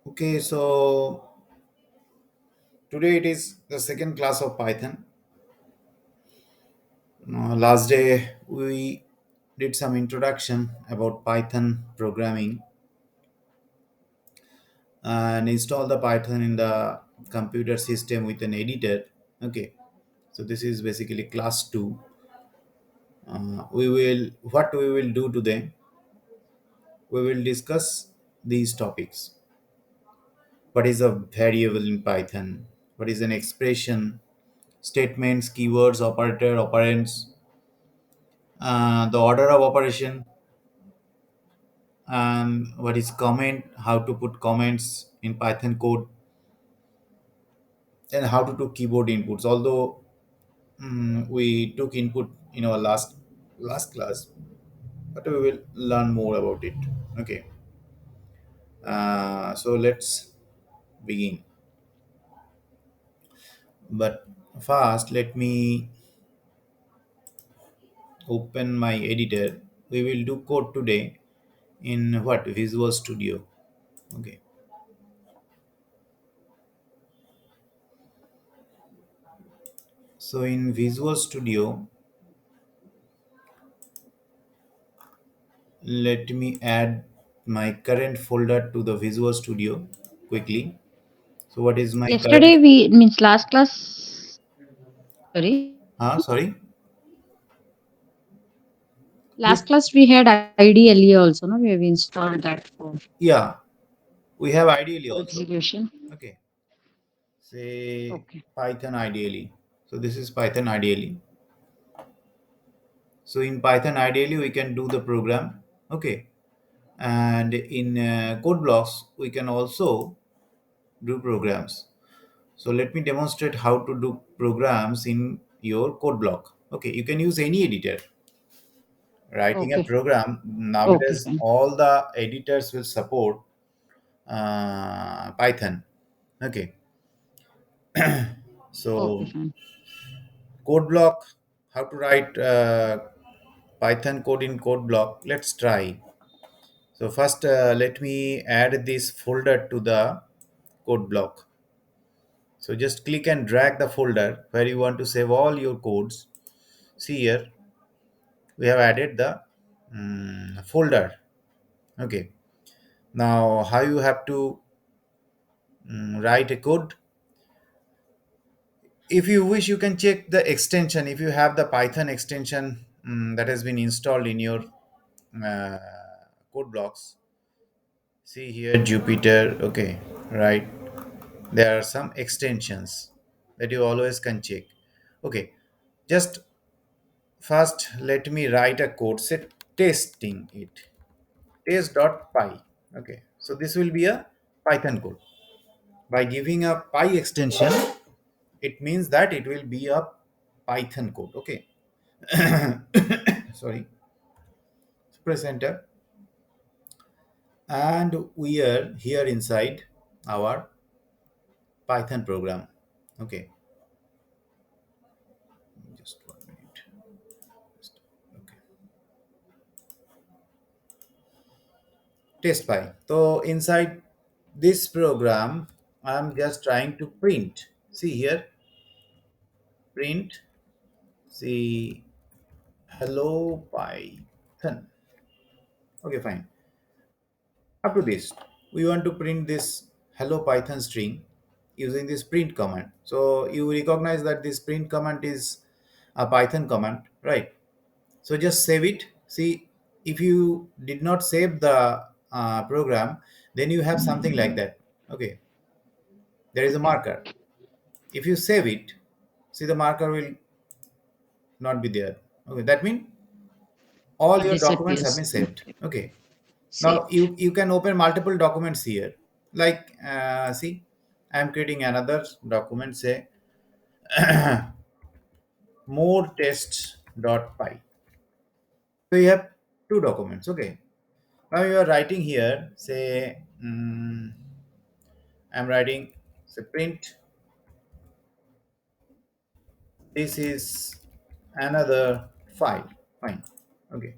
Okay, so today it is the second class of Python. Last day we did some introduction about Python programming and install the Python in the computer system with an editor. Okay, so this is basically class 2. We will do today. We will discuss these topics. What is a variable in Python? What is an expression? Statements, keywords, operator, operands, the order of operation, and what is comment, how to put comments in Python code, and how to do keyboard inputs. Although we took input in our last class, but we will learn more about it. Okay, so let's begin. But first, let me open my editor. We will do code today in what Visual Studio. Okay, so in Visual Studio, let me add my current folder to the Visual Studio quickly. So what is my current? Yesterday we means last class. Sorry, Sorry. last Please. class we had IDLE also. No, we have installed that for Yeah, we have ideally also. execution. Okay. Say Okay, Python ideally. So this is Python ideally. So in Python ideally we can do the program. Okay. And in code blocks we can also do programs. So let me demonstrate how to do programs in your code block. Okay, you can use any editor. Writing a okay, program okay, nowadays, fine. all the editors will support Python. Okay, Okay, so fine. code block, how to write Python code in code block. Let's try. So first, let me add this folder to the code block. So just click and drag the folder where you want to save all your codes. See here, we have added the folder. Okay. Now, how you have to write a code? If you wish, you can check the extension. If you have the Python extension that has been installed in your uh, code blocks, see here Jupyter. Okay, right. There are some extensions that you always can check. Okay, just first let me write a code. Say testing it. Test.py. Okay, so this will be a Python code. By giving a py extension, it means that it will be a Python code. Okay, sorry. Press enter, and we are here inside our Python program. Okay, just 1 minute. Okay, test py. So inside this program, I'm just trying to print. See here, print. See, hello Python. Okay, fine. Up to this, we want to print this hello Python string using this print command. So you recognize that this print command is a Python command, right? So just save it. See, if you did not save the program, then you have something like that. Okay, there is a Okay. marker. If you save it, see, the marker will not be there. Okay, that means all It your documents have disappears. been saved. Okay. Okay, now Saved. you can open multiple documents here. Like see, I'm creating another document. Say more tests.py. So you have two documents. Okay, now you are writing here. Say I'm writing. Say print. This is another file. Fine. Okay.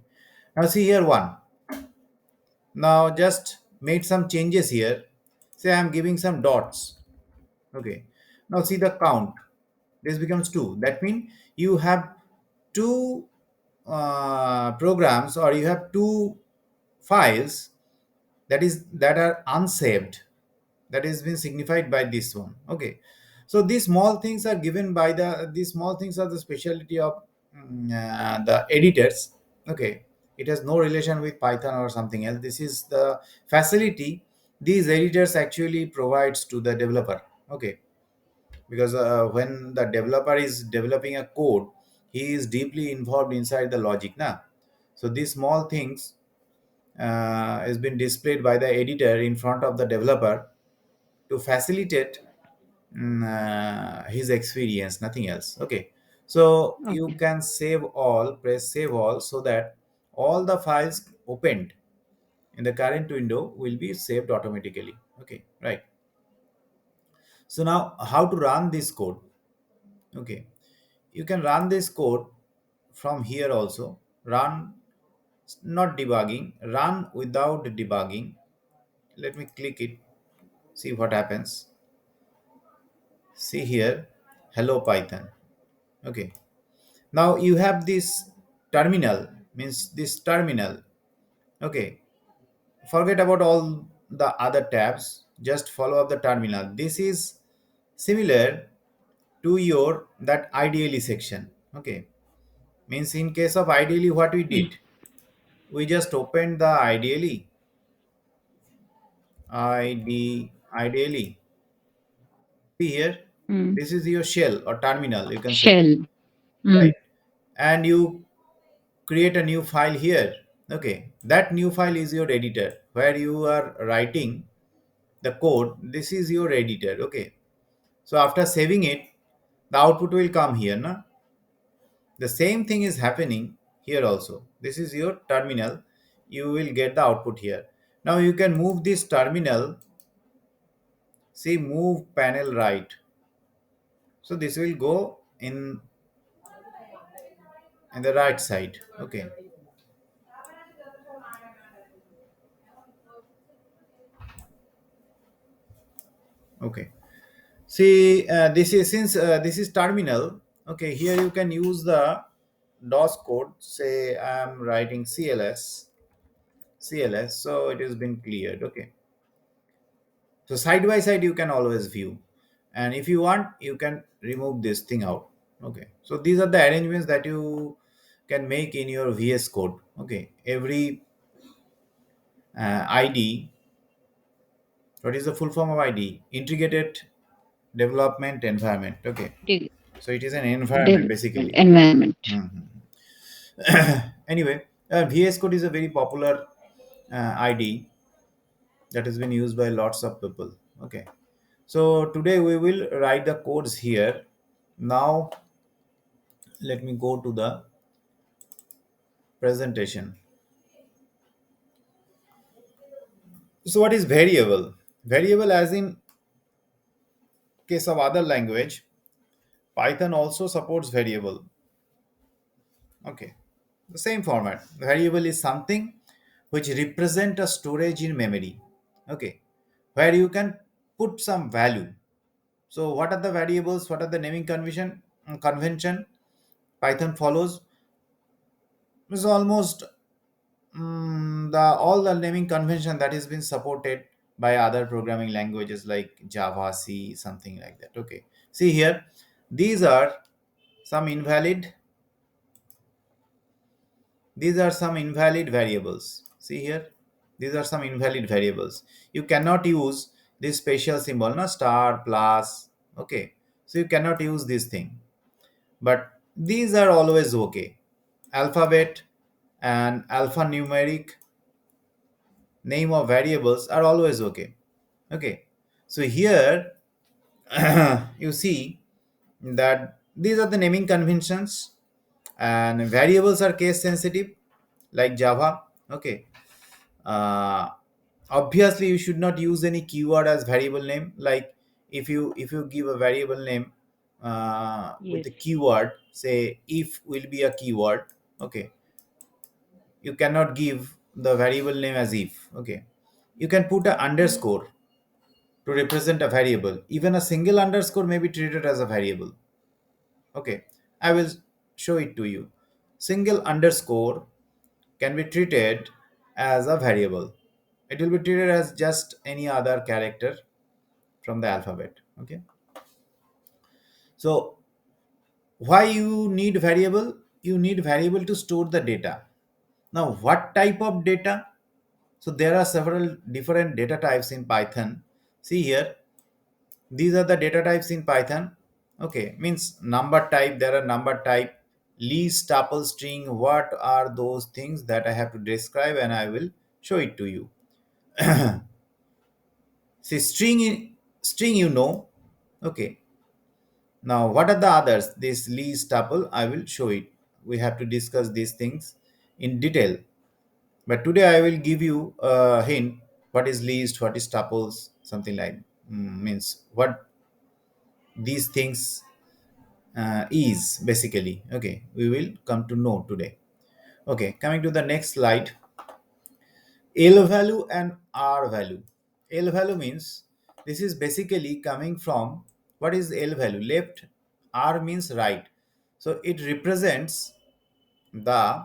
Now see here one. Now just made some changes here. Say I'm giving some dots. Okay. Now see the count. This becomes two. That means you have two programs, or you have two files that are unsaved, that is been signified by this one. Okay, so these small things are given by these small things are the specialty of the editors. Okay, it has no relation with Python or something else. This is the facility these editors actually provides to the developer. Okay, because when the developer is developing a code, he is deeply involved inside the logic now. So these small things has been displayed by the editor in front of the developer to facilitate his experience, nothing else. Okay, so you Okay. can save all, press save all, so that all the files opened in the current window will be saved automatically. Okay, right. So now how to run this code? Okay, you can run this code from here also. Run, not debugging, run without debugging. Let me click it, see what happens. See here, hello Python. Okay, now you have this terminal, means this terminal. Okay, forget about all the other tabs, just follow up the terminal. This is similar to your that ideally section. Okay, means in case of ideally, what we Mm. did, we just opened the ideally, ideally. See here, Mm. this is your shell or terminal, you can say, Shell. Mm. right? And you create a new file here. Okay, that new file is your editor where you are writing the code. This is your editor. Okay, so after saving it, the output will come here. Na? The same thing is happening here also. This is your terminal, you will get the output here. Now you can move this terminal. See, move panel right, so this will go in the right side. Okay, okay. See, this is since this is terminal. Okay, here you can use the DOS code. Say I'm writing CLS, so it has been cleared. Okay, so side by side you can always view, and if you want, you can remove this thing out. Okay, so these are the arrangements that you can make in your VS Code. Okay, every ID. What is the full form of ID? Integrated Development Environment. Okay, The so it is an environment development basically. environment. Mhm. Anyway, VS Code is a very popular ID that has been used by lots of people. Okay, so today we will write the codes here. Now let me go to the presentation. So what is variable? Variable, as in case of other language, Python also supports variable. Okay, the same format. Variable is something which represent a storage in memory. Okay, where you can put some value. So what are the variables? What are the naming convention Python follows? Is almost the all the naming convention that has been supported by other programming languages like Java, C, something like that. Okay, see here, these are some invalid. These are some invalid variables. See here, these are some invalid variables. You cannot use this special symbol, na star plus. Okay, so you cannot use this thing. But these are always okay. Alphabet and alphanumeric name of variables are always okay. Okay, so here you see that these are the naming conventions, and variables are case sensitive like Java. Okay, uh, obviously you should not use any keyword as variable name. Like if you give a variable name with Yes. the keyword, say if will be a keyword. Okay, you cannot give the variable name as if. Okay, you can put a underscore to represent a variable. Even a single underscore may be treated as a variable. Okay, I will show it to you. Single underscore can be treated as a variable. It will be treated as just any other character from the alphabet. Okay, so why you need variable? You need variable to store the data. Now what type of data? So there are several different data types in Python. See here, these are the data types in Python. Okay, means number type, there are number type, list, tuple, string. What are those things that I have to describe, and I will show it to you. See, string, you know. Okay, now what are the others? This list, tuple, I will show it. We have to discuss these things in detail, but today I will give you a hint. What is list, what is tuples, something like, means what these things is basically. Okay, we will come to know today. Okay, coming to the next slide. L value and R value. L value means this is basically coming from, what is L value? Left, R means right. So it represents the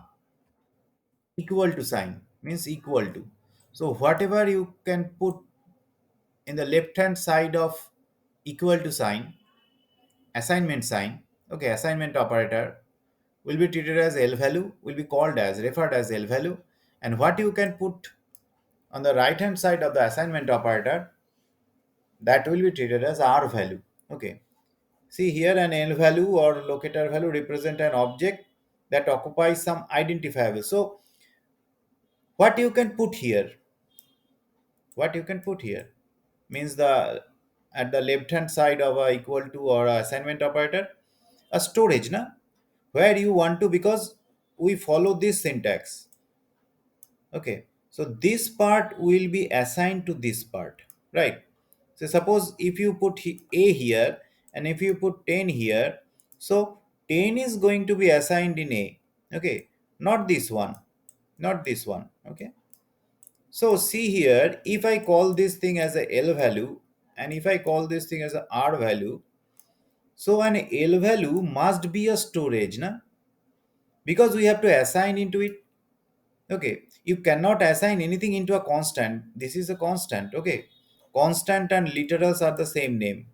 equal to sign, means equal to. So whatever you can put in the left hand side of equal to sign, assignment sign, okay, assignment operator will be treated as L value, will be called as, referred as L value. And what you can put on the right hand side of the assignment operator, that will be treated as R value. Okay, see here, an L value or locator value represent an object that occupies some identifiable. So what you can put here, what you can put here means the, at the left hand side of a equal to or a assignment operator, a storage na, where you want to, because we follow this syntax. Okay, so this part will be assigned to this part, right? So suppose if you put a here and if you put 10 here, so 10 is going to be assigned in a. Okay, not this one, not this one. Okay, so see here, if I call this thing as a L value and if I call this thing as a R value, so an L value must be a storage na, because we have to assign into it. Okay, you cannot assign anything into a constant. This is a constant. Okay, constant and literals are the same name.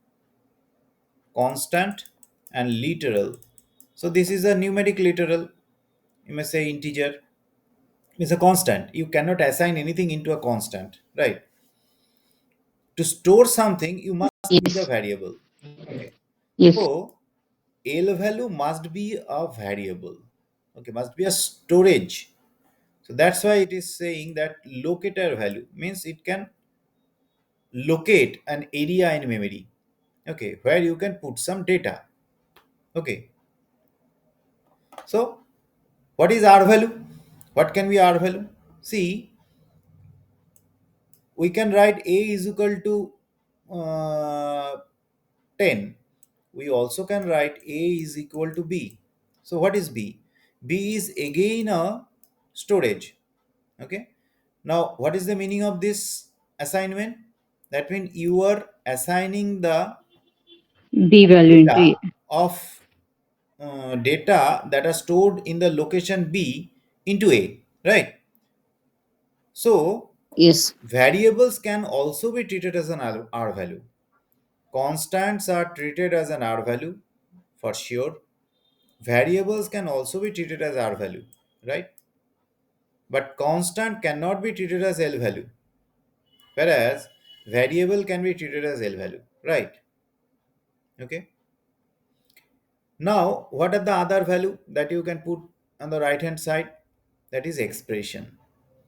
Constant and literal. So this is a numeric literal. You may say integer. It's a constant. You cannot assign anything into a constant, right? To store something, you must need a Yes. variable. Okay, Yes. so L value must be a variable. Okay, must be a storage. So that's why it is saying that locator value means it can locate an area in memory, okay, where you can put some data. Okay, so what is R value? What can be R value? See, we can write a is equal to uh, 10. We also can write a is equal to b. So what is b? B is again a storage. Okay, now what is the meaning of this assignment? That means you are assigning the B value into data A. of data that are stored in the location B into A, right? So Yes. variables can also be treated as an R value. Constants are treated as an R value for sure. Variables can also be treated as R value, right? But constant cannot be treated as L value, whereas variable can be treated as L value, right? Okay. Now, what are the other value that you can put on the right hand side? That is expression.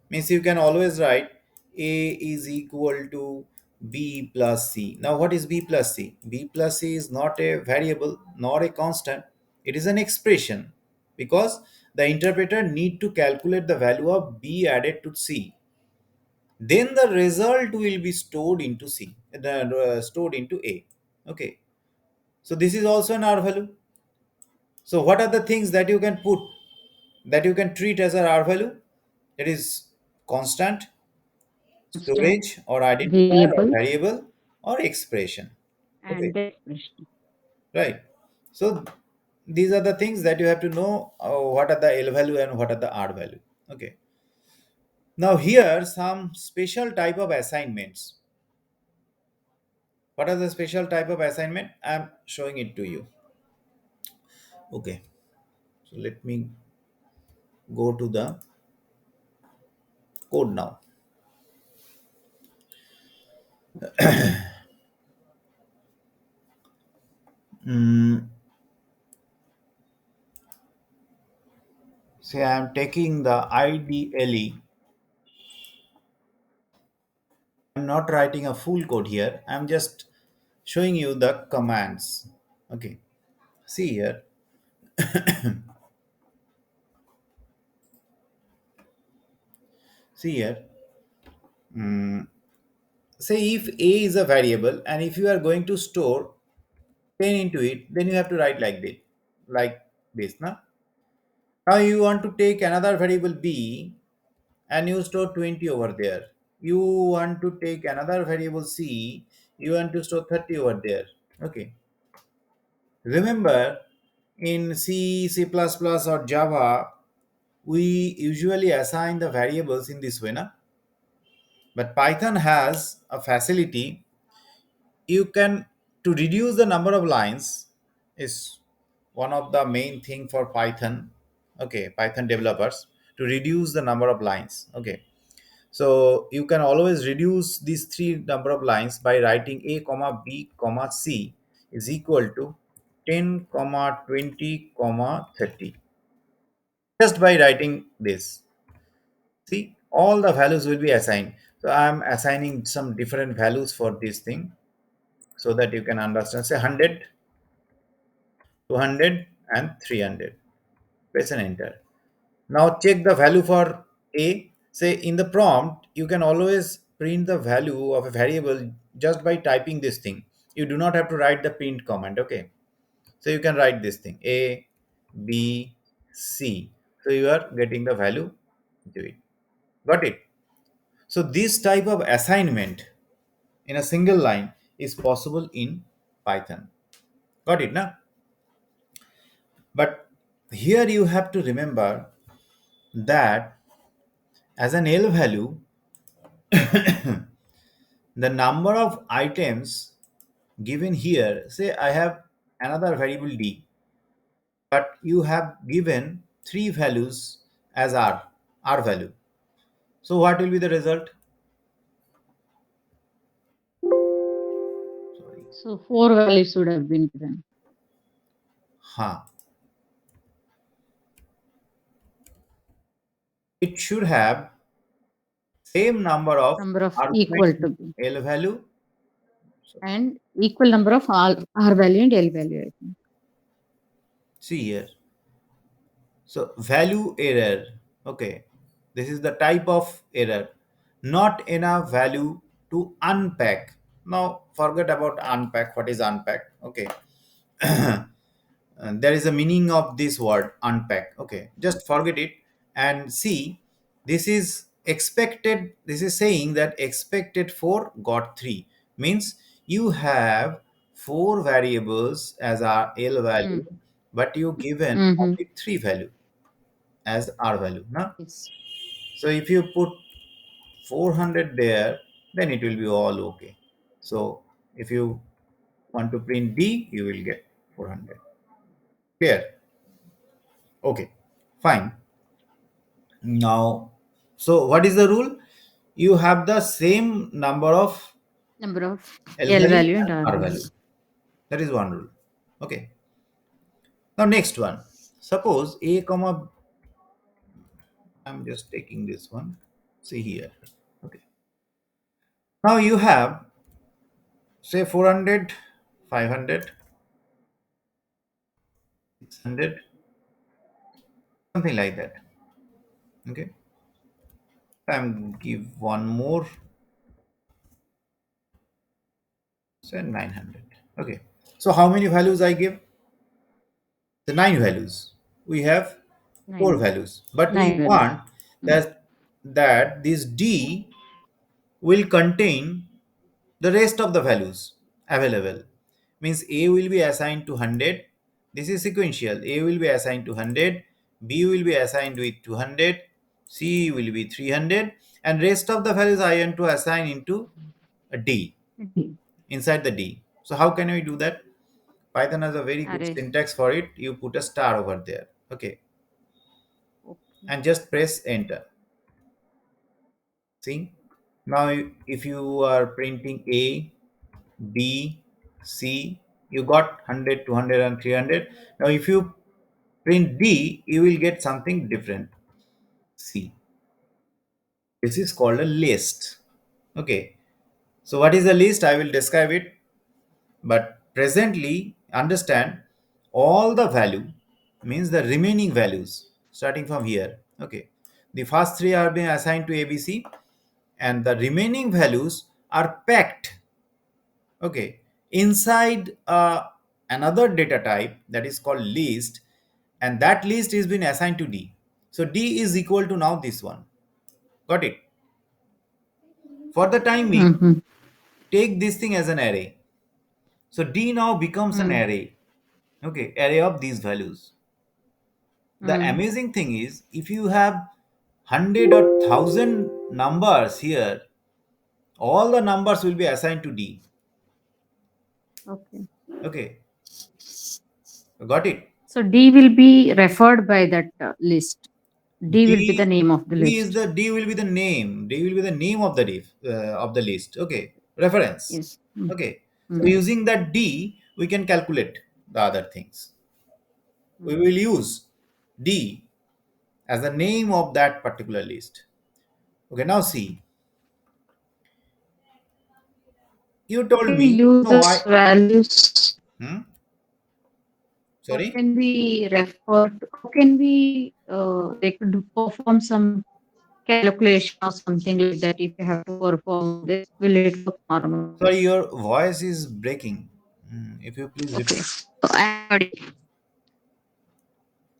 Means you can always write A is equal to B plus C. Now, what is B plus C? B plus C is not a variable nor a constant. It is an expression, because the interpreter need to calculate the value of B added to C. Then the result will be stored into C, stored into A. Okay. So this is also an R value. So what are the things that you can put, that you can treat as a R value? It is constant, Constant, storage or identifier or variable, variable or expression. Okay, and expression. right. So these are the things that you have to know, what are the L value and what are the R value. Okay. Now here some special type of assignments. What are the special type of assignment? I'm showing it to you. Okay. So let me go to the code now. Mm, say I'm taking the IDLE. I'm not writing a full code here. I'm just showing you the commands. Okay. See here. See here. Mm, say if A is a variable and if you are going to store 10 into it, then you have to write like this. Now you want to take another variable B and you store 20 over there. You want to take another variable C, you want to store 30 over there. Okay. Remember, in C, C++, or Java, we usually assign the variables in this way, na? But Python has a facility. You can, to reduce the number of lines is one of the main thing for Python. Okay, Python developers, to reduce the number of lines. Okay, so you can always reduce these three number of lines by writing a comma b comma c is equal to 10 comma 20 comma 30, just by writing this. See, all the values will be assigned. So I'm assigning some different values for this thing so that you can understand. Say 100, 200 and 300. Press and enter. Now check the value for a. Say in the prompt, you can always print the value of a variable just by typing this thing. You do not have to write the print command. Okay. So you can write this thing a, b, c. So you are getting the value to it. Got it? So this type of assignment in a single line is possible in Python. Got it, na? But here you have to remember that as an L value, the number of items given here, say I have another variable d, but you have given three values as r value. So what will be the result? Sorry. So four values should have been given. Ha. It should have same number of Number of equal arguments to in be. L value. Sorry. And equal number of R value and L value, I think. See here. So value error. Okay. This is the type of error. Not enough value to unpack. Now forget about unpack. What is unpack? Okay. There is a meaning of this word unpack. Okay. Just forget it and see. This is expected. This is saying that expected 4 got 3. Means you have four variables as our L value, Mm. but you given Mm-hmm. only three value as R value. Now, Yes. so if you put 400 there, then it will be all okay. So if you want to print D, you will get 400. Clear? Okay, fine. Now, so what is the rule? You have the same number of Number of L L value value and and R R value. value. That is one rule. Okay. Now next one. Suppose A comma, I'm just taking this one. See here. Okay. Now you have say 400, 500, 600, something like that. Okay. I'm give one more, say 900. Okay. So how many values I give? the 9 values. We have four 9. values, but we 9 values. want Mm. that this D will contain the rest of the values available. Means A will be assigned to 100. This is sequential. A will be assigned to 100, B will be assigned with 200, C will be 300, and rest of the values I want to assign into a D, D. inside the D. So how can we do that? Python has a very good Array. syntax for it. You put a star over there. Okay. Okay. And just press enter. See? Now if you are printing A, B, C, you got 100, 200, and 300. Now if you print D, you will get something different. C. This is called a list. Okay. So what is a list? I will describe it. But presently, understand all the value means the remaining values starting from here. Okay. The first three are being assigned to ABC, and the remaining values are packed, okay, inside another data type that is called list, and that list is been assigned to D. So D is equal to now this one. Got it? For the time being, Mm-hmm. take this thing as an array. So D now becomes an Mm. array. Okay, array of these values. The Mm. amazing thing is if you have 100 or 1,000 numbers here, all the numbers will be assigned to D. Okay. Okay, got it? So D will be referred by that list. D will be the D name of the D is list. the D will be the name. D will be the name of the of the list. Okay, reference. Yes. Mm. Okay, so Mm. using that D, we can calculate the other things. We Mm. will use D as the name of that particular list. Okay, now see, you How told can we me use no. this values? Hmm? How Sorry. can we refer? How can we like do perform some calculation or something like that? If you have to perform this, will it look normal? Sorry, your voice is breaking. If you please Okay. repeat. So I'm audible.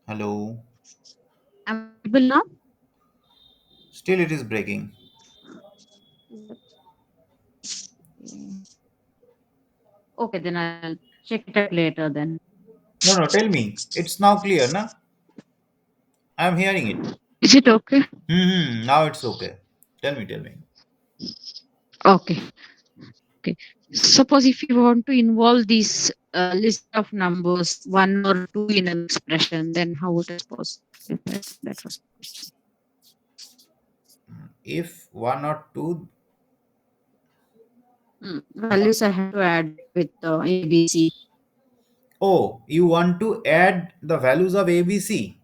Hello. I'm audible now. Still, it is breaking. Okay. Okay, then I'll check it out later then. No, no. Tell me. It's now clear, na? I'm hearing it. Is it okay? Now it's okay. Tell me. Tell me. Okay. Okay. Suppose if you want to involve this list of numbers, one or two in an expression, then how it is possible? That was the question. If one or two. Values I have to add it with ABC. Oh, you want to add the values of ABC.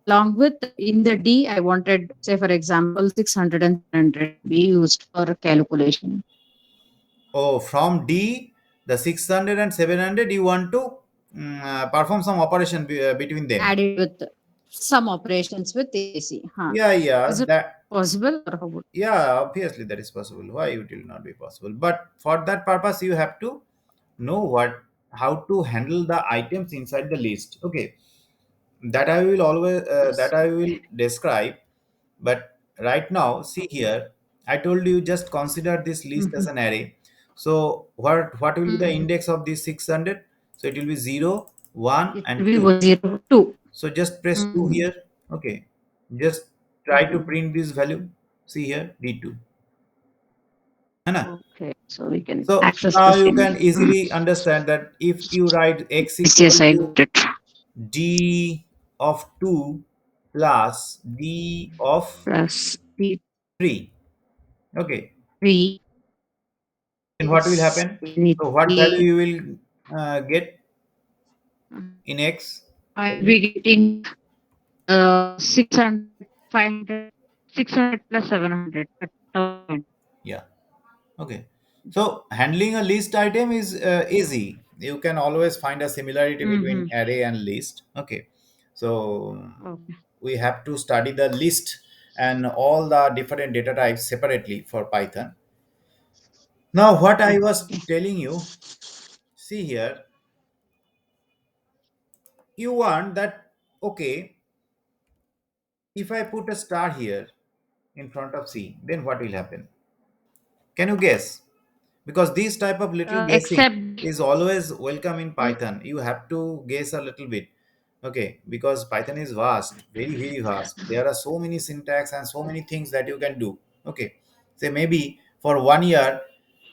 Along with in the D, I wanted, say, for example, 600 and 700 to be used for calculation. Oh, from D, the 600 and 700, you want to perform some operation between them. Add it with some operations with AC. Huh. Yeah, yeah, Is it that. possible or how would? Yeah, obviously that is possible. Why it will not be possible? But for that purpose, you have to know how to handle the items inside the list. Okay, that I will always that Yes. I will Okay. describe. But right now, see Okay. here, I told you just consider this list as Mm-hmm. an array. So what will be the Mm-hmm. index of this 600? So it will be 0, 1, It and will be 2. 102. So just press 2 Mm-hmm. here. Okay, just try to Mm-hmm. print this value. See here, D2. है ना? Okay. So we can So access now this you in. can easily understand that if you write x Yes, equal yes, I to got it. d of 2 plus d of Plus the 3, okay, three then what will is happen? need So to what value be. you will get in x? I'll be getting 600, 500, 600 plus 700. Yeah, okay. So handling a list item is easy. You can always find a similarity between Mm-hmm. array and list. Okay, so Okay. we have to study the list and all the different data types separately for Python. Now, what I was Okay. telling you, see here, you want that, okay, if I put a star here in front of C, then what will happen? Can you guess? Because this type of little guessing Except is always welcome in the Python. You have to guess a little bit. Okay, because Python is vast, very, very vast. There are so many syntax and so many things that you can do. Okay. Say maybe for 1 year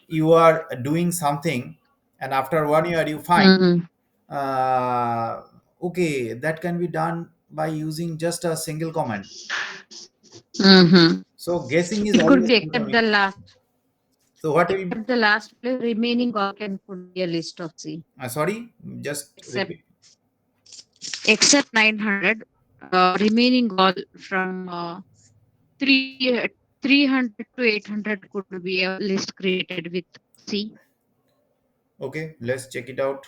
you are doing something, and after 1 year you find mm, okay, that can be done by using just a single command. mm-hmm. So guessing is It could always be welcome. So what will except the last place remaining all can could be a list of C. sorry, just Except repeat. except 900, remaining all from 3 300 to 800 could be a list created with C. Okay, let's check it out.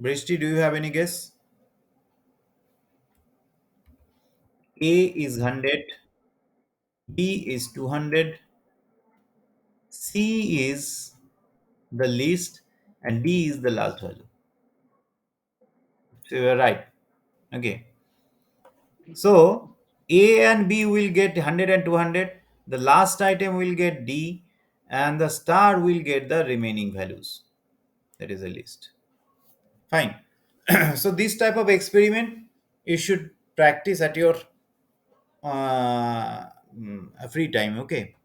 Brishti, do you have any guess? A is 100, B is 200, C is the least, and D is the last value. So you are right. Okay. So A and B will get 100 and 200. The last item will get D, and the star will get the remaining values. That is a list. Fine. So this type of experiment you should practice at your free time. Okay.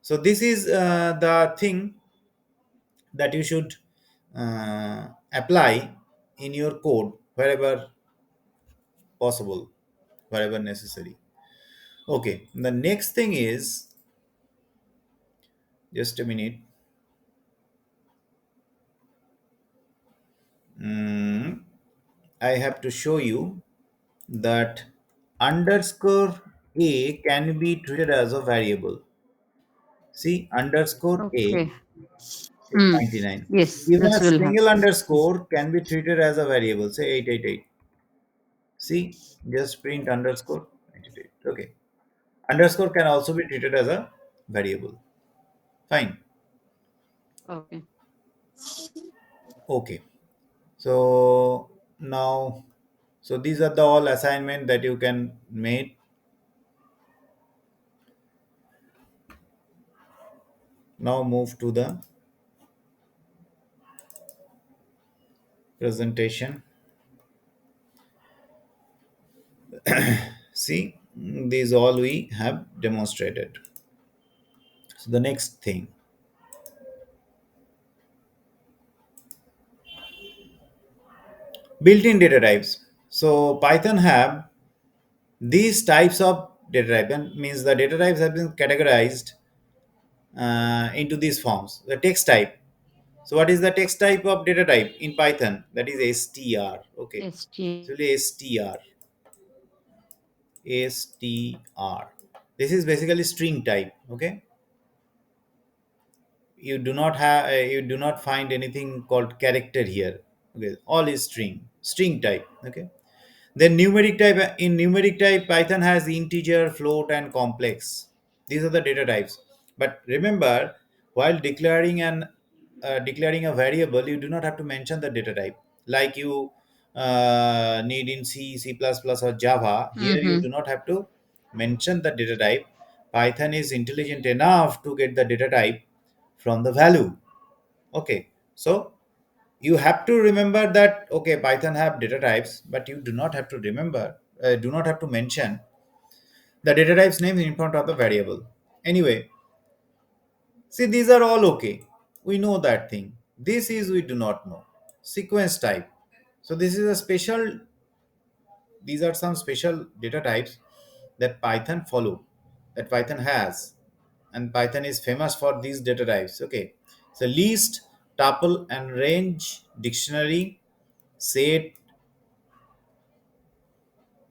So this is the thing that you should apply in your code wherever possible, wherever necessary. Okay, the next thing is, just a minute. Mm, I have to show you that underscore a can be treated as a variable. See, underscore a Okay. is Hmm. 99. Yes, Even a this will single happen. underscore can be treated as a variable, say 888. See, just print underscore 888. Okay. Underscore can also be treated as a variable. Fine. Okay. Okay. So now, so these are the all assignment that you can make. Now move to the presentation. See, these all we have demonstrated. So the next thing, built-in data types. So Python have these types of data type, and means the data types have been categorized into these forms. The text type. So what is the text type of data type in Python? That is str. Okay. ST. So str. This is basically string type. Okay. You do not find anything called character here. Okay. All is string type. Okay. Then numeric type, in numeric type, Python has integer, float, and complex. These are the data types. But remember, while declaring a variable, you do not have to mention the data type. Like you need in C, C++, or Java. Here you Mm-hmm. do not have to mention the data type. Python is intelligent enough to get the data type from the value. Okay, so you have to remember that, okay, Python have data types, but you do not have to remember, do not have to mention the data types name in front of the variable. Anyway, see, these are all okay, we know that thing. This is we do not know. Sequence type. So this is a special, these are some special data types that Python follow, that Python has, and Python is famous for these data types. Okay, so list, tuple, and range, dictionary, set.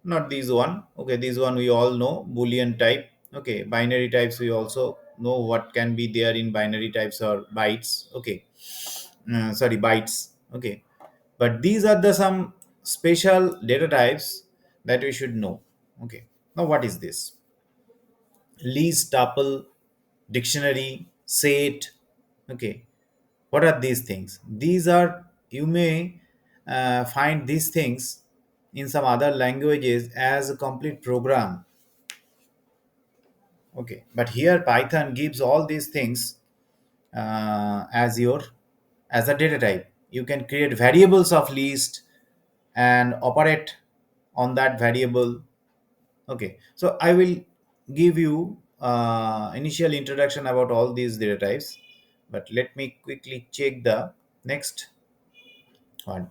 Not these one. Okay, these one we all know. Boolean type. Okay, binary types we also know what can be there in binary types or bytes. Okay, sorry, bytes. Okay, but these are the some special data types that we should know. Okay, now what is this? List, tuple, dictionary, set. Okay, what are these things? These are, you may find these things in some other languages as a complete program. Okay, but here Python gives all these things as your as a data type. You can create variables of list and operate on that variable. Okay, so I will give you initial introduction about all these data types, but let me quickly check the next one.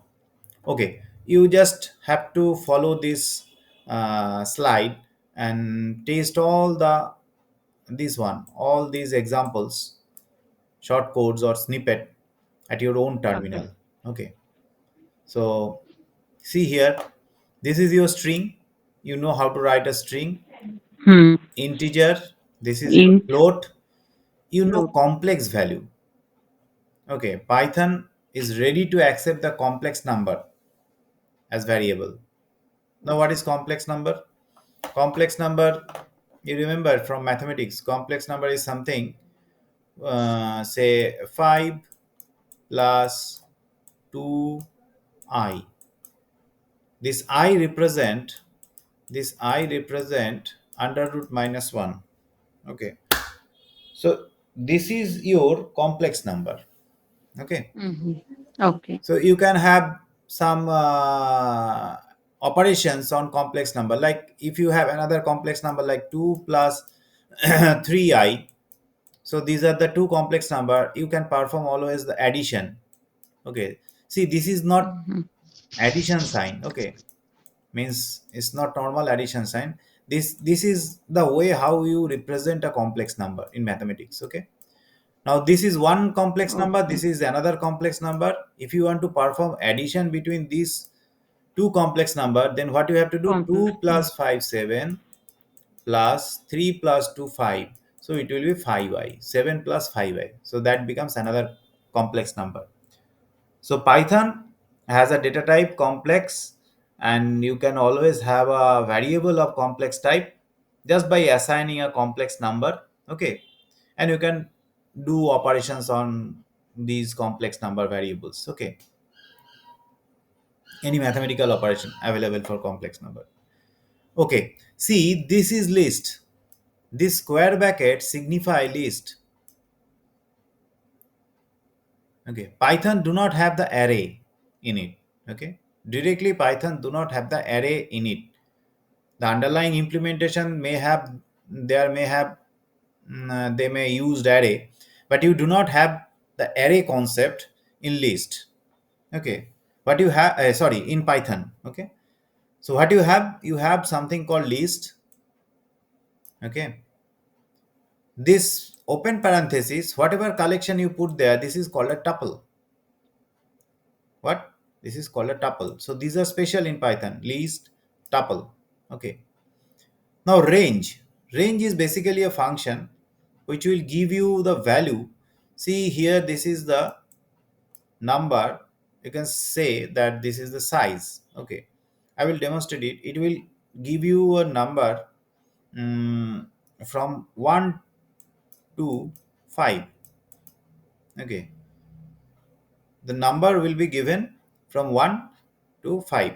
Okay, you just have to follow this slide and taste all the this one all these examples, short codes or snippet at your own Okay. terminal. Okay, so see here, this is your string. You know how to write a string. Hmm. Integer, this is your Int. float. You know Float. complex value. Okay, Python is ready to accept the complex number as variable. Now what is complex number? Complex number, you remember from mathematics, complex number is something, say 5 plus 2i. This i represent under root minus 1. Okay, so this is your complex number. Okay, Hmm. Okay. so you can have some operations on complex number, like if you have another complex number like 2 plus 3i. So these are the two complex number. You can perform always the addition. Okay, see, this is not Hmm. addition sign. Okay, means it's not normal addition sign. This is the way how you represent a complex number in mathematics. Okay, now this is one complex number, Okay. this is another complex number. If you want to perform addition between these two complex number, then what you have to do, Complex. 2 plus 5 7 plus 3 plus 2 5. So it will be 5i, 7 plus 5i, so that becomes another complex number. So Python has a data type complex, and you can always have a variable of complex type just by assigning a complex number. Okay, and you can do operations on these complex number variables. Okay, any mathematical operation available for complex number. Okay, see, this is list. This square bracket signify list. Okay, Python do not have the array in it. Okay, directly Python do not have the array in it. The underlying implementation may have, there may have, they may use array, but you do not have the array concept in list. Okay, what you have, sorry, in Python. Okay, so what you have something called list. Okay, this open parenthesis, whatever collection you put there, this is called a tuple. What? This is called a tuple. So these are special in Python, list, tuple. Okay, now range is basically a function which will give you the value. See here, this is the number. You can say that this is the size. Okay, I will demonstrate it. It will give you a number, mm, from 1 to 5. Okay, the number will be given from 1 to 5.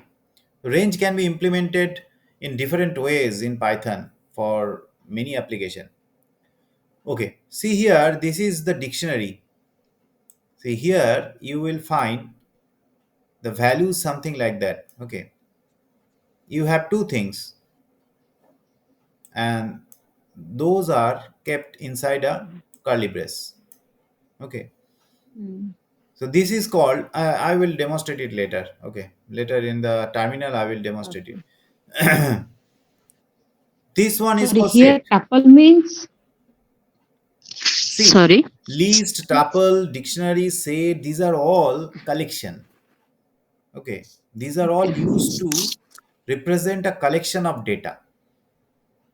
Range can be implemented in different ways in Python for many application. Okay, see here, this is the dictionary. See here, you will find the values something like that. Okay, you have two things, and those are kept inside a curly brace. Okay, Mm. so this is called, I will demonstrate it later. Okay, later in the terminal I will demonstrate Okay. it. This one is Sorry, called here set. tuple means. See, Sorry. list, tuple, dictionary, set, these are all collection. Okay, these are all used Okay. to represent a collection of data.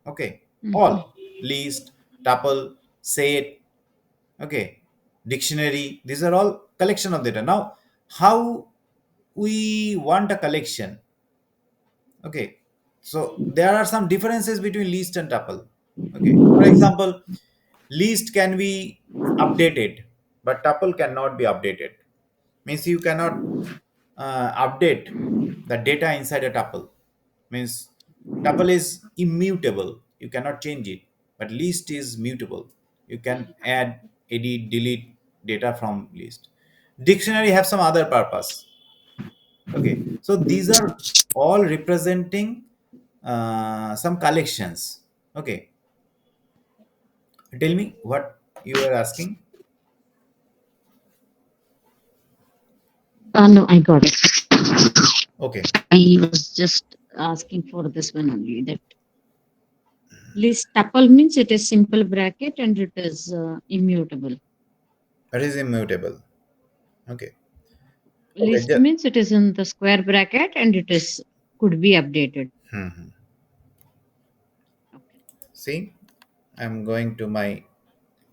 Okay, Hmm. all list, tuple, set. Okay, dictionary, these are all collection of data. Now, how we want a collection? Okay, so there are some differences between list and tuple. Okay, for example, list can be updated, but tuple cannot be updated. Means you cannot update the data inside a tuple. Means tuple is immutable, you cannot change it, but list is mutable. You can add, edit, delete data from list. Dictionary have some other purpose. Okay, so these are all representing some collections. Okay, tell me what you are asking. No, I got it. Okay, I was just asking for this one only. That list tuple means it is simple bracket and it is immutable. it is immutable. Okay, okay, List means it is in the square bracket and it is could be updated. Okay. see, I'm going to my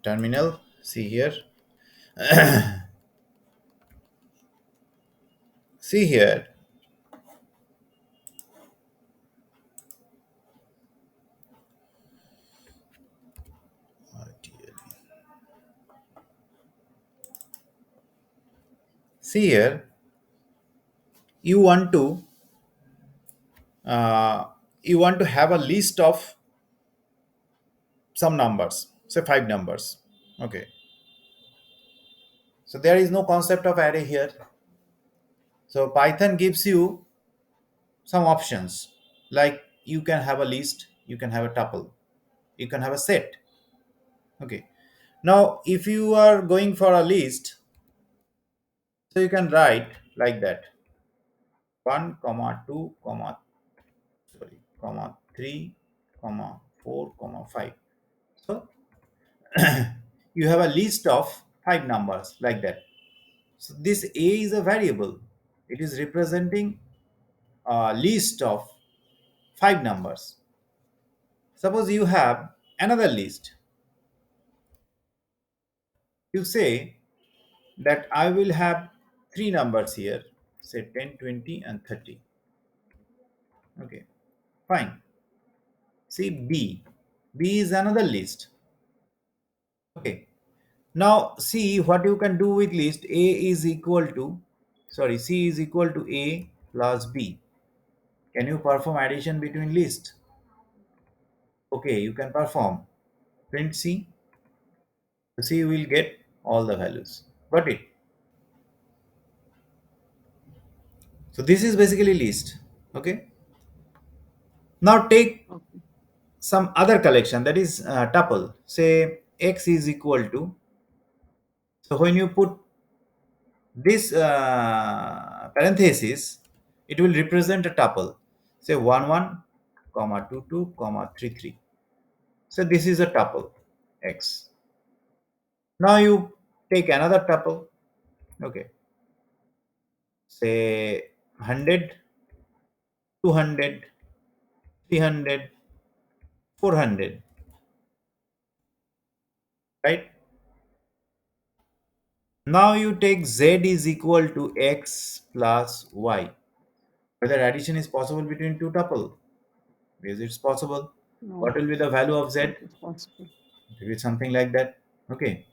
terminal. See here. See here. See here. You want to uh, you want to have a list of some numbers, say 5 numbers. Okay, so there is no concept of array here. So Python gives you some options, like you can have a list, you can have a tuple, you can have a set. Okay, now if you are going for a list, so you can write like that: 1 comma 2 comma, sorry, comma 3 comma 4 comma 5. So you have a list of 5 numbers like that. So this a is a variable, it is representing a list of 5 numbers. Suppose you have another list. You say that I will have 3 numbers here, say 10, 20, and 30. Okay, fine. See b. B is another list. Okay, now see what you can do with list. A is equal to, sorry, C is equal to A plus B. Can you perform addition between list? Okay, you can perform. Print C. C will get all the values. Got it? So this is basically list. Okay. Now take Okay. some other collection, that is tuple. Say x is equal to. So when you put this parenthesis, it will represent a tuple. Say 1 1 comma 2 2 comma 3 3. So this is a tuple x. Now you take another tuple. Okay. Say 100, 200, 300, 400, right? Now you take z is equal to x plus y. Whether addition is possible between two tuple? Yes, it's possible. No, What will be the value of z? not is possible. It will be something like that. Okay,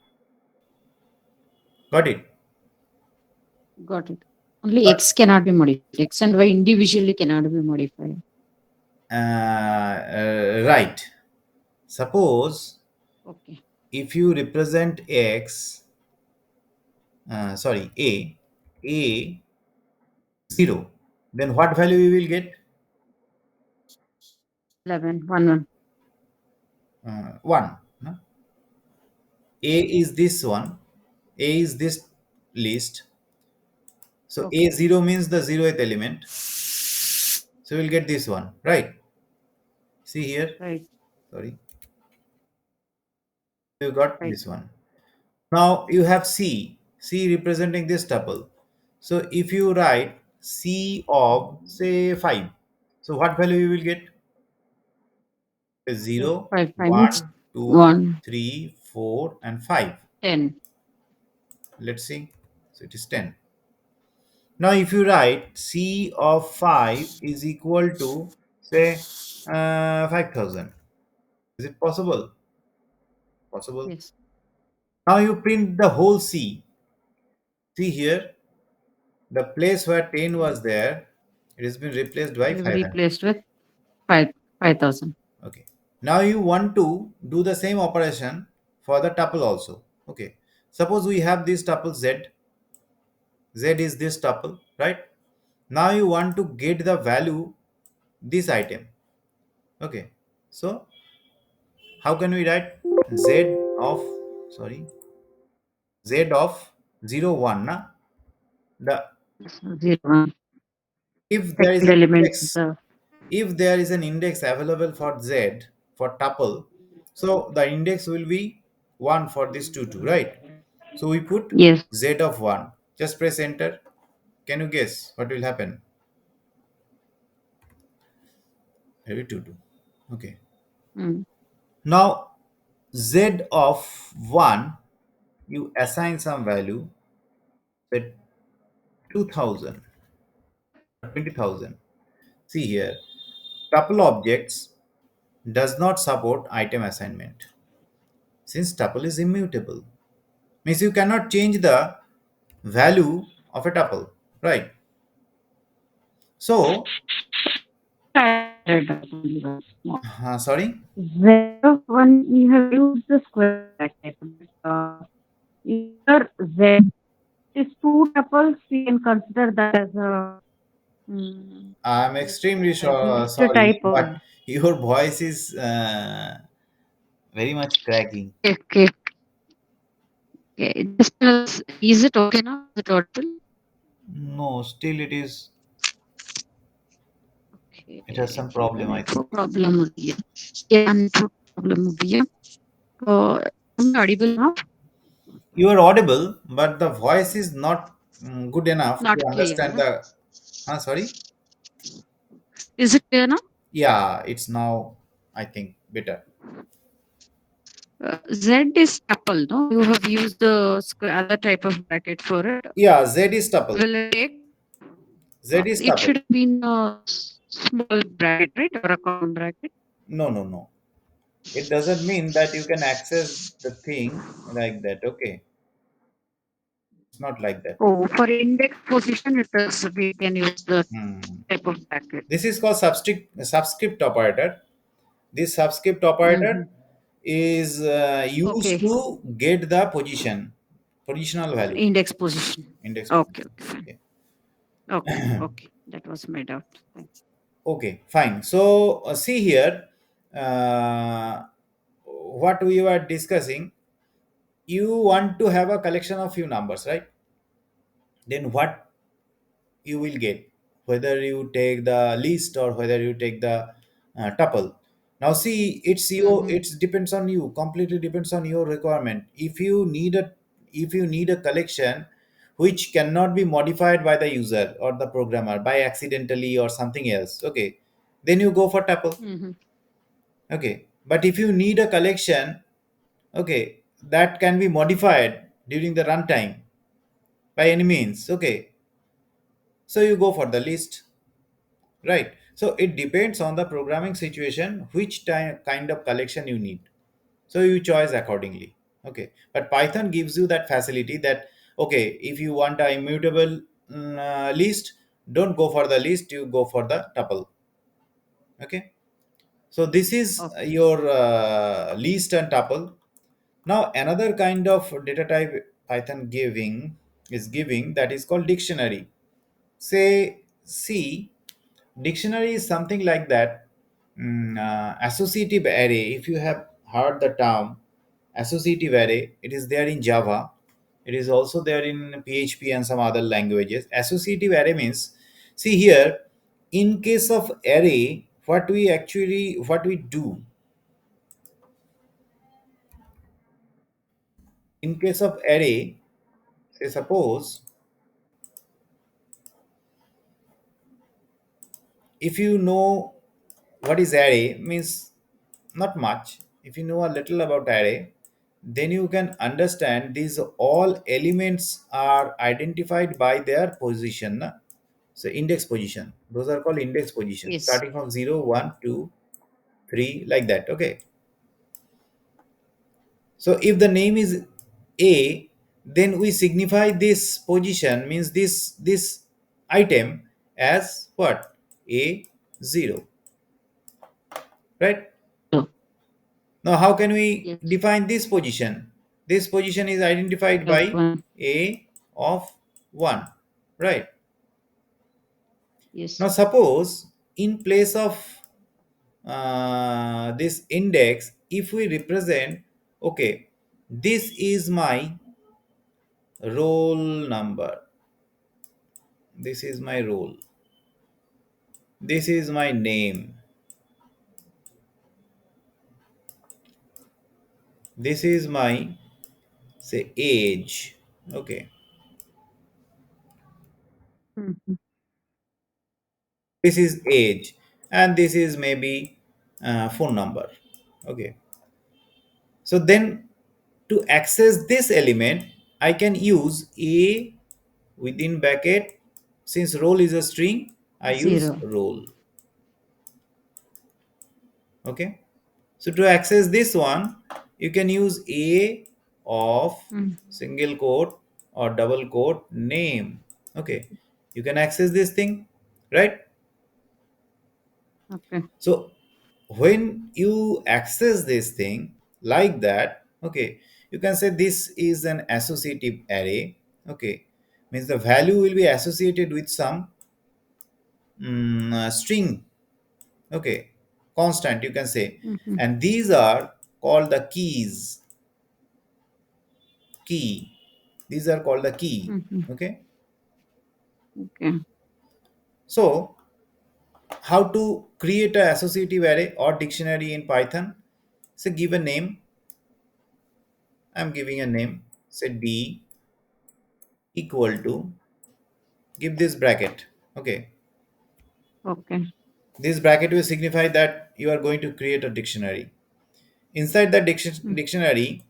got it. Got it. Only But X cannot be modified. X and Y individually cannot be modified. right. Suppose Okay. if you represent x, sorry, a 0, then what value you will get? 11, 1, 1. 1. No? A is this one. A is this list. So Okay. A0 means the zeroth element. So we'll get this one, right? See here. Right. Sorry. You got Right. this one. Now you have C. C representing this tuple. So if you write C of say 5, so what value you will get? So 0, 5, 5 means 1, 2, 1, 3, 4, and 5. 10. Let's see. So it is 10. Now if you write C of 5 is equal to say 5,000. Is it possible? Possible. Yes. Now you print the whole C. See here. The place where 10 was there, it has been replaced by We've 500. replaced with 5,000. Okay. Now you want to do the same operation for the tuple also. Okay. Suppose we have this tuple z. Z is this tuple, right? Now you want to get the value this item. Okay. So how can we write z of, sorry, z of 0 1 na? The So 0, 1. if there is Second an element is index, the. if there is an index available for z for tuple, so the index will be 1 for this 2 right? So we put Yes. z of 1. Just press enter. Can you guess what will happen? Maybe 2. Okay. Mm. Now z of 1, you assign some value, say 2000 or 20,000. See here, tuple objects does not support item assignment since tuple is immutable. Means you cannot change the value of a tuple, right? So, I read that only once more. sorry, Z of 1, you have used the square bracket, but here Z is two tuples. We can consider that as a I'm extremely sure, register sorry, type or. but your voice is very much cracking. Okay, okay. Just is it okay now? Is it audible? No, still it has Okay, some the problem, I think. network problem would be. Yeah, network problem would be. Am I audible now? You are audible, but the voice is not good enough to Not clear. understand Na? the. Sorry. Is it clear now? Yeah, it's now, I think, better. Z is tuple, no? You have used the other type of bracket for it. Yeah, Z is tuple. Will it take? Z is It tuple. should have been a small bracket, right? Or a common bracket. No, no, no. It doesn't mean that you can access the thing like that. Okay, it's not like that. Oh, for index position, it is we can use the Hmm. type of bracket. This is called subscript operator. This subscript Mm-hmm. operator is used Okay, to get the positional value, index position. index Okay, position. okay, fine. Okay. Okay, okay. That was my doubt. Thank Okay, fine. So see here, uh, what we were discussing. You want to have a collection of few numbers, right? Then what you will get, whether you take the list or whether you take the tuple. Now see, you. it depends on you, completely depends on your requirement. If you need a collection which cannot be modified by the user or the programmer by accidentally or something else, okay, then you go for tuple. Mm-hmm. Okay, but if you need a collection, okay, that can be modified during the runtime by any means, okay, so you go for the list, right? So it depends on the programming situation which kind of collection you need, so you choose accordingly. Okay, but Python gives you that facility that, okay, if you want a immutable list, don't go for the list, you go for the tuple. Okay, so this is Okay. your list and tuple. Now another kind of data type Python giving that is called dictionary. Say C, dictionary is something like that. Associative array, if you have heard the term associative array, it is there in Java. It is also there in PHP and some other languages. Associative array means, see here, in case of array, what we do in case of array, say suppose if you know what is array means, not much. If you know a little about array, then you can understand these all elements are identified by their position na? So index position, those are called index position, Yes. starting from 0 1 2 3 like that. Okay, so if the name is a, then we signify this position, means this item, as what? A0, right? So, Now how can we yes. define this position? This position is identified Of by one. a of 1, right? Yes. Now suppose in place of this index, if we represent, okay, this is my roll number, this is my roll, this is my name, this is my, say, age, okay, Mhm. this is age, and this is maybe phone number, okay. So then to access this element, I can use a within bracket, since roll is a string, I use Zero. roll, okay. So to access this one, you can use a of Mm. single quote or double quote name, okay. You can access this thing, right? Okay. So when you access this thing like that, okay, you can say this is an associative array, okay, means the value will be associated with some string, okay, constant, you can say, Mhm. and these are called the key, these are called the key, Mhm. okay. Okay. So how to create a associative array or dictionary in Python? So give a name, I'm giving a name, say d equal to, give this bracket, okay, Okay. this bracket will signify that you are going to create a dictionary. Inside the Mm. dictionary,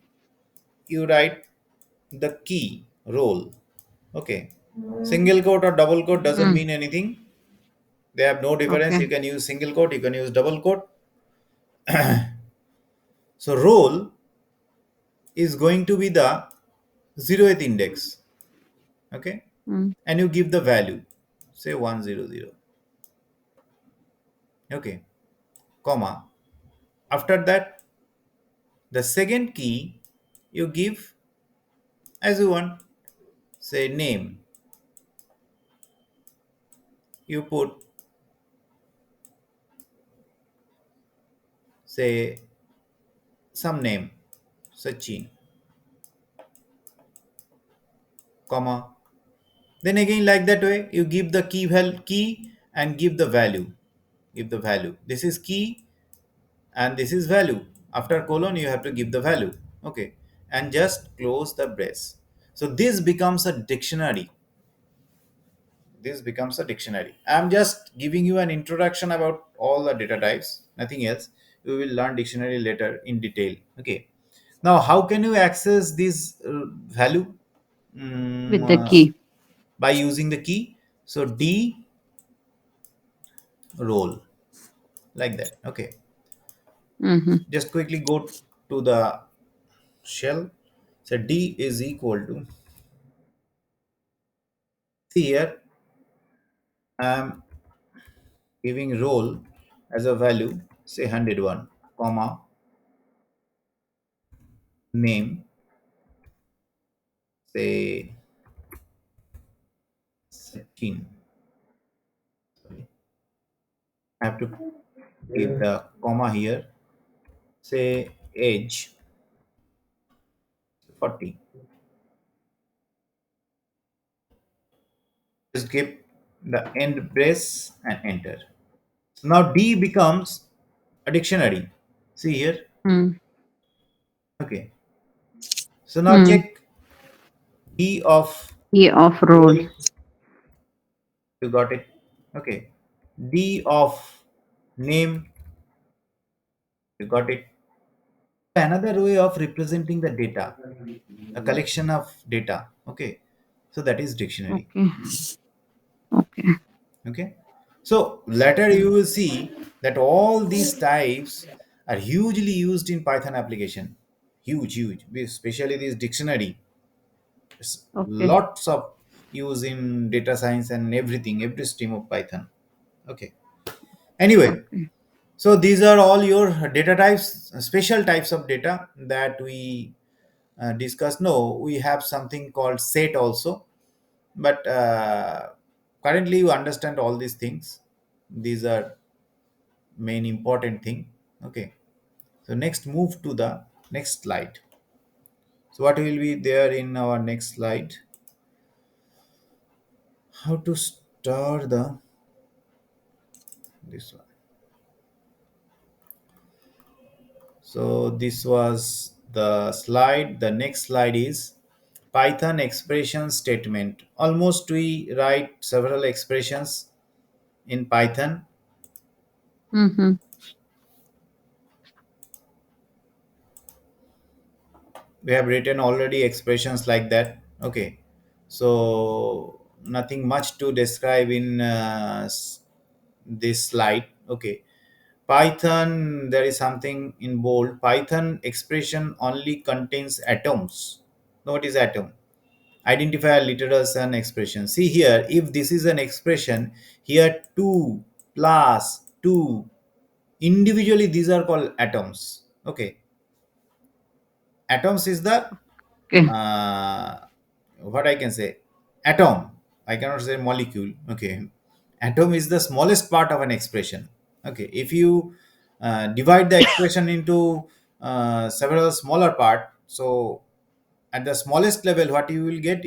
you write the key role, okay. Single quote or double quote doesn't Mm. mean anything, they have no difference, Okay. you can use single quote, you can use double quote. So role is going to be the 0th index, okay, Mm. and you give the value, say 100, okay, comma, after that the second key you give as you want, say name, you put, say, some name, Sachin, comma, then again like that way you give the key and give the value, give the value, this is key and this is value, after colon you have to give the value, okay, and just close the brace. So this becomes a dictionary, this becomes a dictionary. I'm just giving you an introduction about all the data types, nothing else. You will learn dictionary later in detail, okay. Now how can you access this value? With the Mm, key. by using the key, so d roll, like that, okay. Mhm. Just quickly go to the shell, so d is equal to, see here, I'm giving roll as a value, say 101, comma, name, say 16, sorry, I have to give the comma here, say age 40, just give the end brace and enter. So now d becomes a dictionary, see here, Mm. okay. So now Mm. check d of Key of roll. roll, you got it, okay. D of name, you got it. Another way of representing the data, a collection of data, okay, so that is dictionary, Okay. Okay. okay. So later Mm. you will see that all these types are hugely used in Python application, huge, especially this dictionary, Okay. lots of use in data science and everything, every stream of Python. Okay. Anyway, Okay. so these are all your data types, special types of data that we discussed. No, we have something called set also, but currently you understand all these things. These are main important thing. Okay. So next, move to the next slide. So what will be there in our next slide? How to store the this one. So this was the slide. The next slide is Python expression statement. Almost we write several expressions in Python. Mm-hmm. We have written already expressions like that. Okay. So nothing much to describe in this slide. Okay. Python, there is something in bold. Python expression only contains atoms. Know what is atom? Identify a literals and expression. See here, if this is an expression, here 2 plus 2, individually these are called atoms. Okay. Atoms is the Okay. uh, what I can say, atom. I cannot say molecule. Okay, atom is the smallest part of an expression. Okay, if you divide the expression into several smaller part, so at the smallest level, what you will get,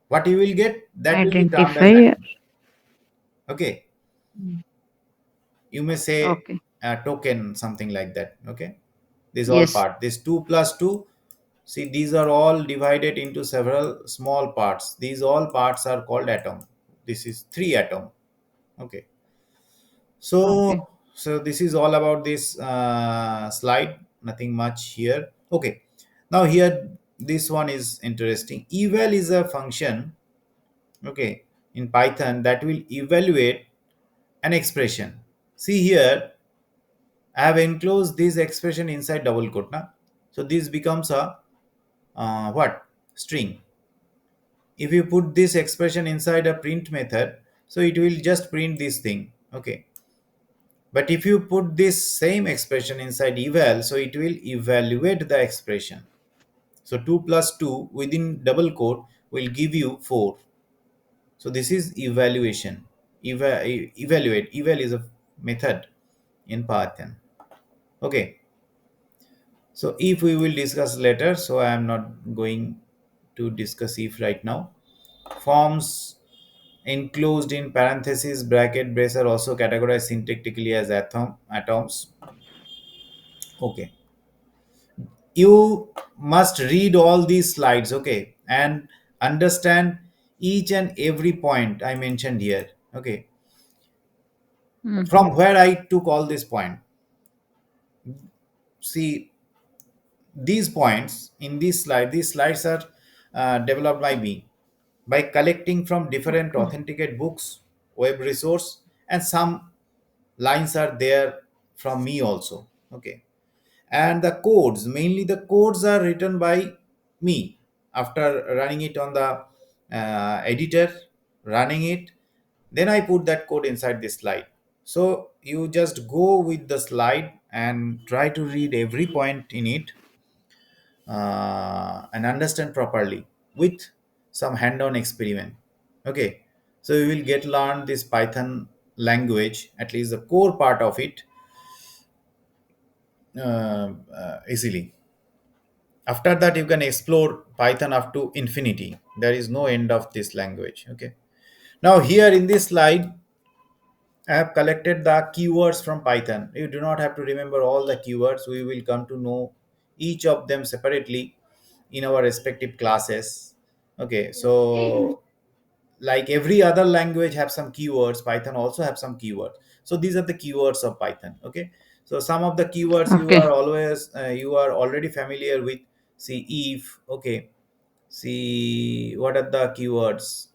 what you will get, that will be termed as Identify. atom. Okay, Mm. you may say Okay. a token, something like that. Okay, this all Yes. part, this 2 plus 2. See, these are all divided into several small parts. These all parts are called atom. This is 3 atom. Okay. So, Okay. so this is all about this slide. Nothing much here. Okay. Now here, this one is interesting. Eval is a function. Okay, in Python that will evaluate an expression. See here, I have enclosed this expression inside double quote. Na? So this becomes a what string. If you put this expression inside a print method, so it will just print this thing. Okay, but if you put this same expression inside eval, so it will evaluate the expression. So 2 plus 2 within double quote will give you 4. So this is evaluation. Evaluate, eval is a method in Python. Okay, so if we will discuss later, so I am not going to discuss if right now. Forms enclosed in parentheses, bracket, brace are also categorized syntactically as atoms. Okay. You must read all these slides, okay, and understand each and every point I mentioned here. Okay. Mm-hmm. From where I took all this point. See, these points in this slide, these slides are developed by me by collecting from different Okay. authenticate books, web resource, and some lines are there from me also. Okay, and the codes, mainly the codes are written by me after running it on the editor, running it, then I put that code inside this slide. So you just go with the slide and try to read every point in it and understand properly with some hand-on experiment. Okay, so you will get learn this Python language, at least the core part of it, easily. After that you can explore Python up to infinity. There is no end of this language. Okay, now here in this slide I have collected the keywords from Python. You do not have to remember all the keywords. We will come to know each of them separately in our respective classes. Okay, so like every other language have some keywords, Python also have some keywords. So these are the keywords of Python. Okay, so some of the keywords you Okay. are always you are already familiar with. See if, okay, see what are the keywords.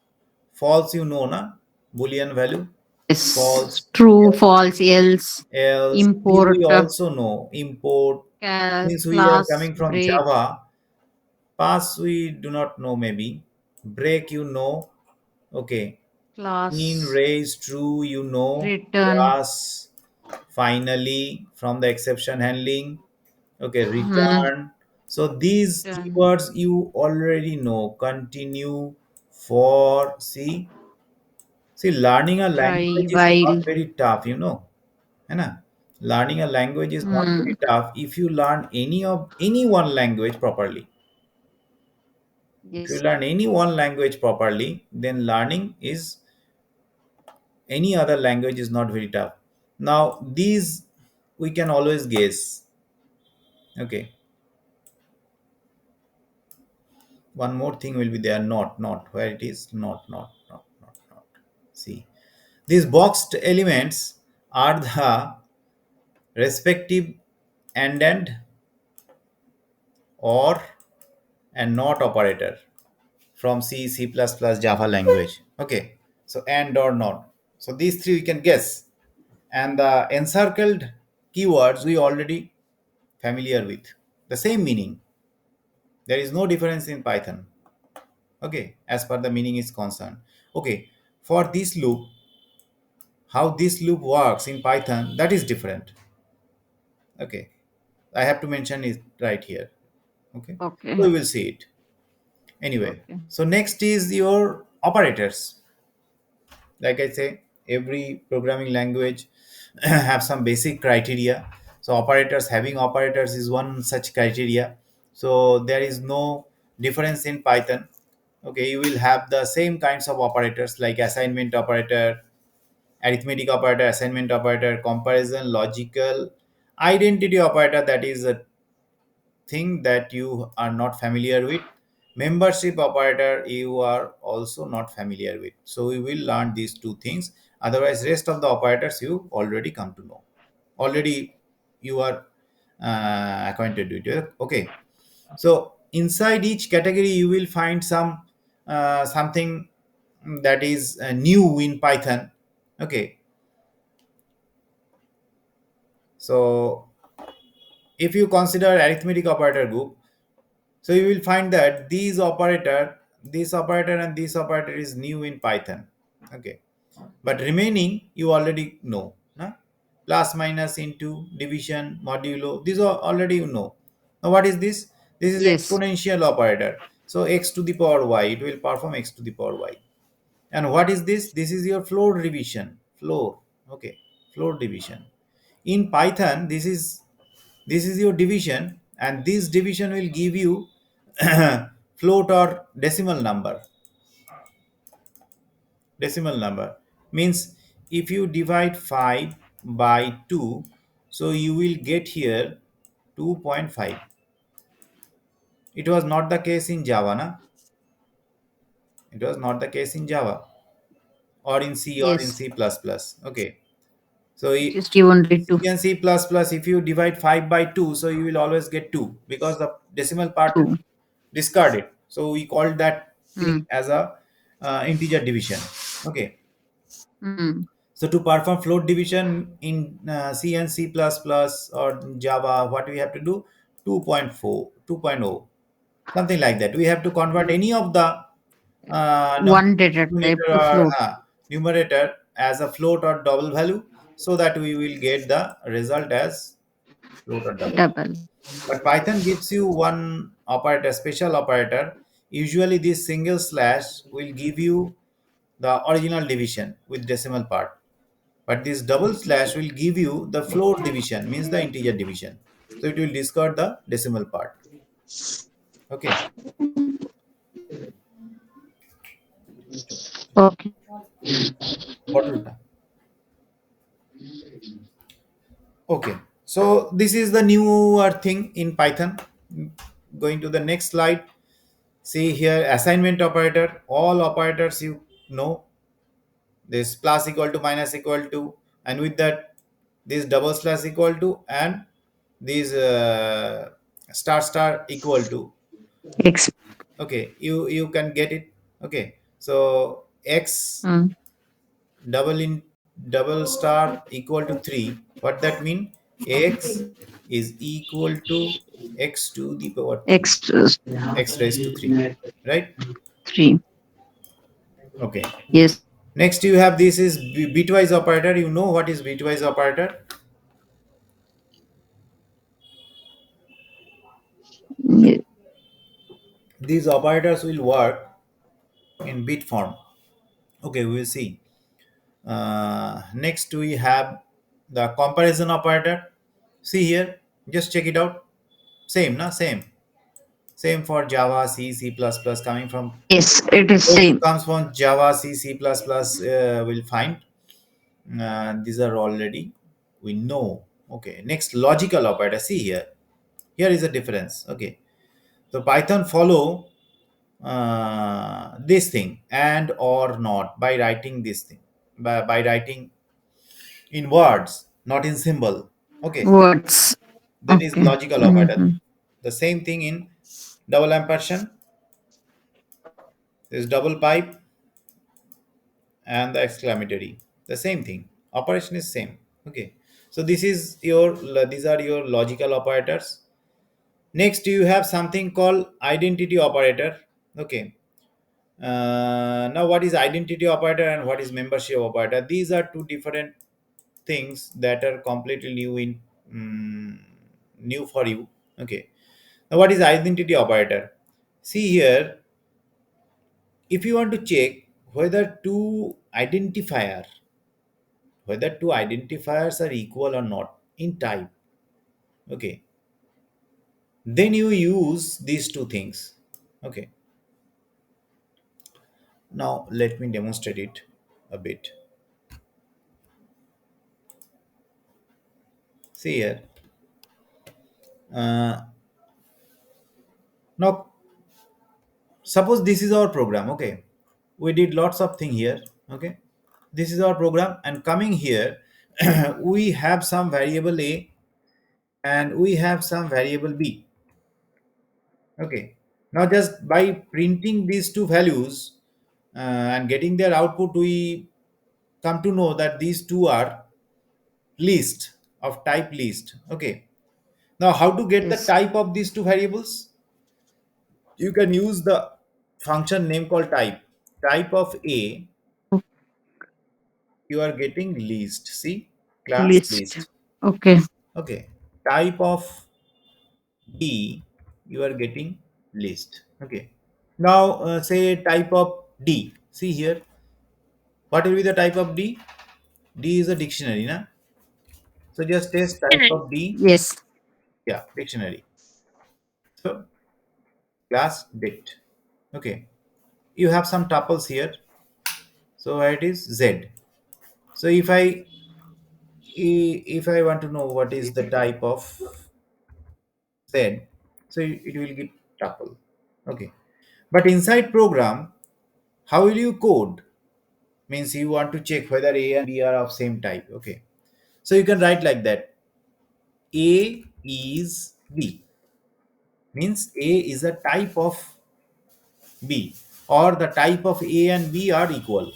False, you know, na, boolean value. Yes. False. True, false, else, Else, true, import, we also know import. Since we are class, coming from break. Java, Pass we do not know maybe. Break you know. Okay. In class, raise true you know. return, Class finally from the exception handling. Okay, hmm, return. So these return, keywords you already know. Continue, for, see, learning a try, language is not while, very tough, you know. है ना? Learning a language is not very hmm, tough if you learn any one language properly. If you yes, learn any one language properly, then learning is any other language is not very tough. Now these we can always guess. Okay, one more thing will be there. Not where it is. Not. See, these boxed elements are the respective and or and not operator from C, C++, Java language. Okay, so and or not. So these three we can guess, and the encircled keywords we already familiar with. The same meaning. There is no difference in Python. Okay, as per the meaning is concerned. Okay, for this loop, how this loop works in Python, that is different. Okay, I have to mention it right here. Okay, so we okay, will see it anyway. okay, So next is your operators. Like I say, every programming language have some basic criteria. So operators, having operators is one such criteria. So there is no difference in Python. Okay, you will have the same kinds of operators like assignment operator, arithmetic operator, assignment operator, comparison, logical, identity operator, that is a thing that you are not familiar with. Membership operator you are also not familiar with, so we will learn these two things. Otherwise rest of the operators you already come to know, already you are acquainted with it. Okay, so inside each category you will find something that is new in Python. Okay, so if you consider arithmetic operator group, so you will find that this operator and this operator is new in Python. Okay, but remaining you already know. Huh? Plus, minus, into, division, modulo. These are already you know. Now what is this? This is yes, exponential operator. So x to the power y. It will perform x to the power y. And what is this? This is your floor division. Floor. Okay, floor division. In Python, this is your division, and this division will give you float or decimal number. Decimal number means if you divide 5 by 2, so you will get here 2.5. It was not the case in Java, na? It was not the case in Java or in C or in yes, C++. Okay, so it is given only C two, and C++, if you divide 5 by 2, so you will always get 2 because the decimal part is two, discarded. So we call that thing hmm, as a integer division. Okay. hmm, So to perform float division in C and C++ or Java, what we have to do? 2.4, 2.0, something like that. We have to convert any of the one data type numerator to or float, numerator as a float or double value, so that we will get the result as float or double. double, But Python gives you one operator, special operator. Usually, this single slash will give you the original division with decimal part. But this double slash will give you the floor division, means the integer division. So it will discard the decimal part. Okay. okay, Bottle. Okay. So this is the newer thing in Python. Going to the next slide. See here, assignment operator. All operators you know, this plus equal to, minus equal to, and with that this double slash equal to, and this star star equal to. X, Okay, you can get it. Okay, so x hmm, double in double star equal to 3. What that mean? X is equal to x to the power 3, X x raised to 3, right? 3. Okay. Yes. Next you have this is bitwise operator. You know what is bitwise operator? Ye- These operators will work in bit form. Okay, we will see. Next we have the comparison operator. See here, just check it out. Same, na same. Same for Java, C, C++, coming from Yes, it is those who same. comes from Java, C, C++, will find these are already we know. Okay, next logical operator. See here. Here is a difference. Okay, so Python follow this thing and or not by writing this thing by writing in words, not in symbol. Okay, Words. that is Okay. logical operator. Mm-hmm. The same thing in double ampersand. There is double pipe and the exclamatory. The same thing. Operation is same. Okay. So this is your these are your logical operators. Next, you have something called identity operator. Okay. Now, what is identity operator and what is membership operator? These are two different things that are completely new in new for you. Okay. Now, what is identity operator? See here, if you want to check whether two identifiers are equal or not in type, okay, then you use these two things. Okay. Now let me demonstrate it a bit. See here. Uh, Now suppose this is our program. Okay, we did lots of thing here. Okay, this is our program, and coming here, we have some variable a and we have some variable b. Okay, now just by printing these two values and getting their output, we come to know that these two are list of type list. Okay, now how to get the Yes. type of these two variables? You can use the function name called type of a. You are getting list. See, class List. list. Okay. Okay, type of b, you are getting list. Okay, now say type of d. See here, what will be the type of d? D is a dictionary, na? So just test type of d. Yes. Yeah, dictionary. So class dict. Okay, you have some tuples here. So it is z. So if I want to know what is the type of z, so it will give tuple. Okay, but inside program, how will you code? Means you want to check whether a and b are of same type. Okay, so you can write like that: a is b, means a is a type of b, or the type of a and b are equal.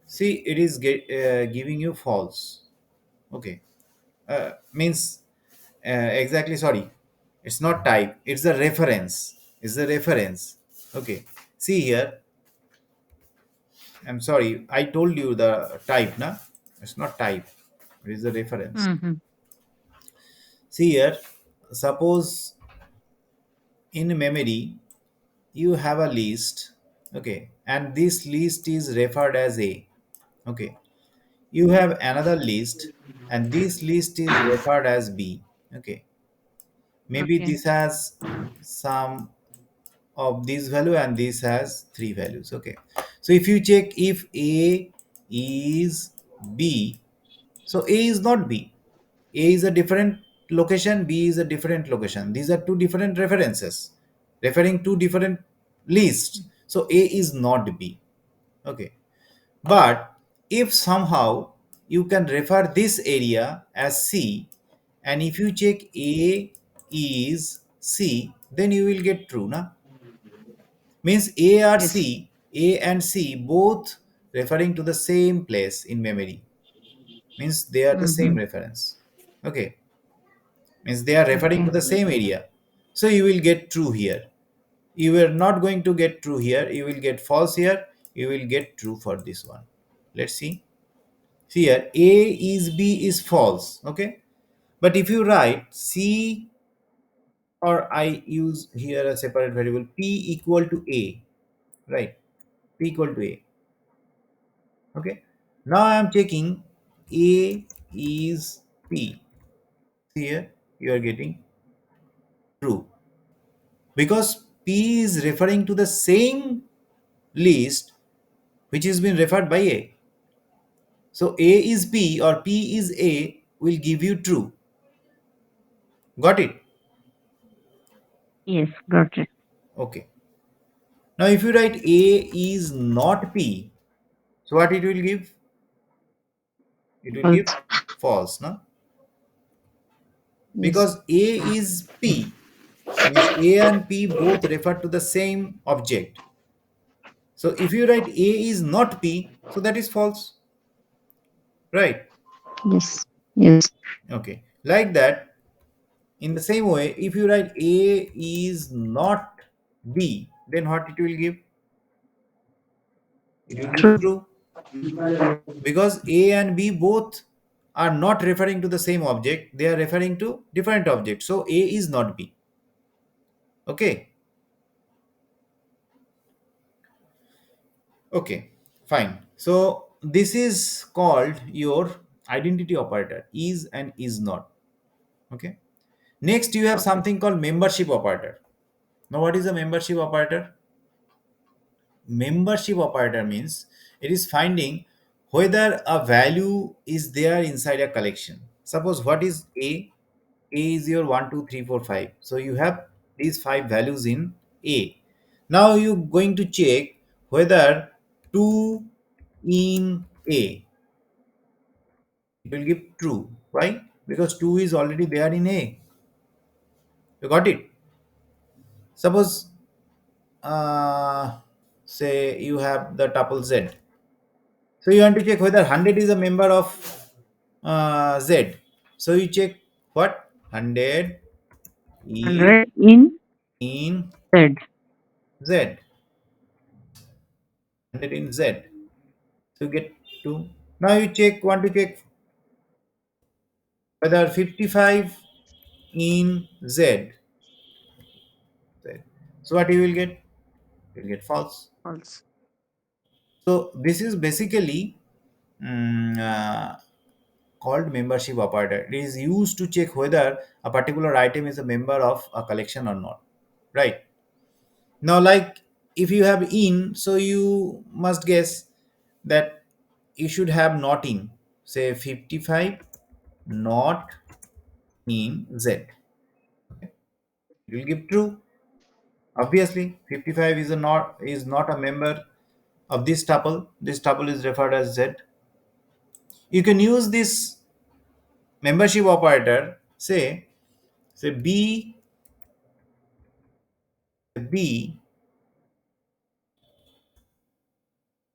See, it is giving you false. Okay, means exactly, sorry, it's not type, it's the reference. It's the reference. Okay, see here, I'm sorry, I told you the type, na? It's not type, it is the reference. Mm-hmm. See here, suppose in memory you have a list. Okay, and this list is referred as a. Okay, you have another list and this list is referred as b. Okay, maybe Okay. this has some of this value and this has three values. Okay, so if you check if a is b, so a is not b, a is a different location, b is a different location. These are two different references referring to different lists, so a is not b. Okay, but if somehow you can refer this area as c, and if you check a is c, then you will get true, na? Means A or Yes. C, A and C both referring to the same place in memory. Means they are the same Mm-hmm. reference. Okay, means they are referring to Okay. the same area. So you will get true here. You are not going to get true here. You will get false here. You will get true for this one. Let's see. See here, A is B is false. Okay, but if you write C, or I use here a separate variable P equal to A, right? P equal to A. Okay. Now I am checking A is P. See here, you are getting true because P is referring to the same list which has been referred by A. So A is P or P is A will give you true. Got it? Yes, got it. Okay. Now if you write A is not P, so what it will give? It will give False. false, no? Yes. Because A is P, means A and P both refer to the same object. So if you write A is not P, so that is false, right? Yes. Yes. Okay. Like that, in the same way, if you write A is not B, then what it will give? It will give True. true because A and B both are not referring to the same object, they are referring to different objects. So A is not B. Okay. Okay, fine. So this is called your identity operator, is and is not. Okay. Next, you have Okay. something called membership operator. Now, what is a membership operator? Membership operator means it is finding whether a value is there inside a collection. Suppose what is A? A is your 1, 2, 3, 4, 5. So you have these five values in A. Now you're going to check whether 2 in A, it will give true. Why? Because 2 is already there in A. You got it? Suppose, uh, say you have the tuple Z. So you want to check whether 100 is a member of Z. So you check what? 100 is 100 in in Z. Z. 100 in Z. So you get 2. Now you want to check whether 55 in Z. Z. So what you will get? You will get false. False. So this is basically mm, uh, called membership operator. It is used to check whether a particular item is a member of a collection or not. Right. Now, like if you have in, so you must guess that you should have not in. Say 55 not in Z. It will give true. Obviously, 55 is not a member of this tuple. This tuple is referred as Z. You can use this membership operator. Say B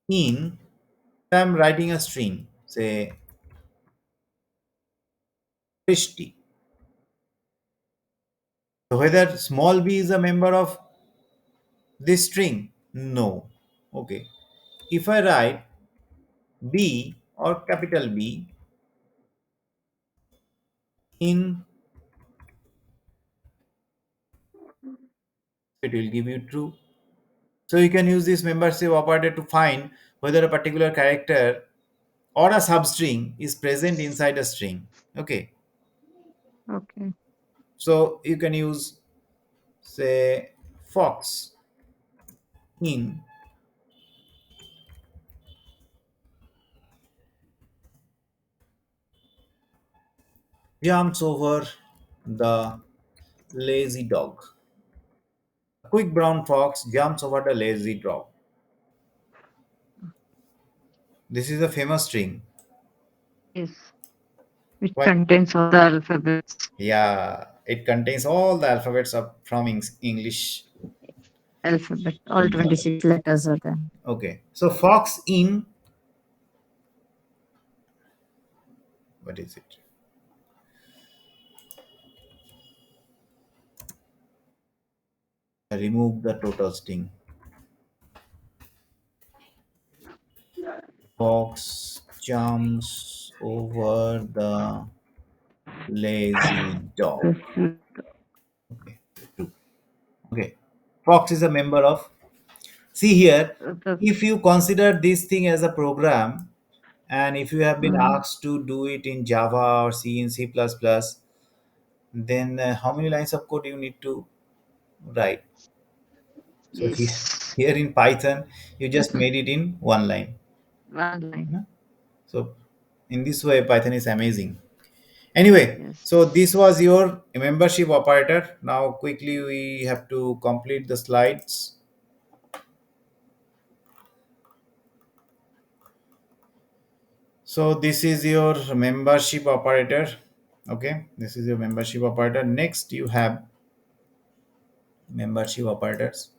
in. I'm writing a string. Say Christy. So whether small b is a member of this string? No. Okay. If I write B or capital B in, it will give you true. So you can use this membership operator to find whether a particular character or a substring is present inside a string. Okay. Okay. So you can use, say, fox in jumps over the lazy dog. A quick brown fox jumps over the lazy dog. This is a famous string. Yes. Which Why? contains all the alphabets. Yeah, it contains all the alphabets from English. Alphabet. All 26 letters are there. Okay, so fox in, what is it? remove the total string. Fox jumps over the lazy dog. Okay, true. Okay, Fox is a member of. See here, The, if you consider this thing as a program, and if you have been mm, asked to do it in Java or C in C++, plus plus, then how many lines of code you need to write? So here, yes. here in Python, you just made it in one line. One line. Mhm. So in this way, Python is amazing. Anyway, Yes. so this was your membership operator. Now quickly we have to complete the slides. So this is your membership operator. Okay, this is your membership operator. Next you have membership operators.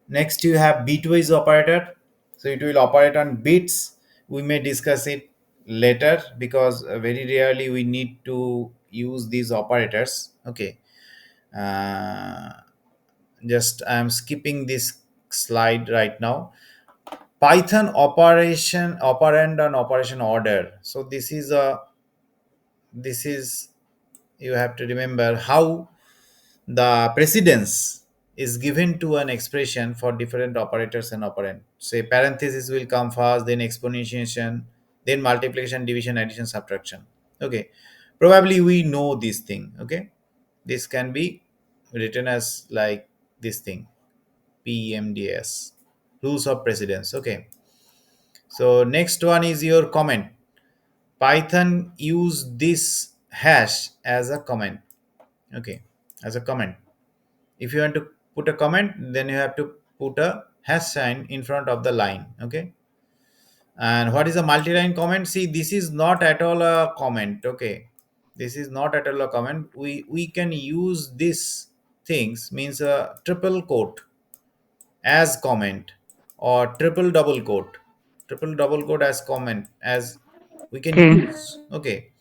Next you have bitwise operator. So it will operate on bits. We may discuss it later because very rarely we need to use these operators. Okay. Uh, just I am skipping this slide right now. Python operation operand and operation order. So this is you have to remember how the precedence is given to an expression for different operators and operand. Say parenthesis will come first, then exponentiation, then multiplication, division, addition, subtraction. Okay, probably we know this thing. Okay, this can be written as like this thing, PMDS, rules of precedence. Okay, so next one is your comment. Python use this hash as a comment. Okay, as a comment. If you want to put a comment, then you have to put a hash sign in front of the line. Okay, and what is a multi-line comment? See, this is not at all a comment. Okay, this is not at all a comment. We can use this things means a triple quote as comment, or triple double quote as comment, as we can Okay. use. Okay,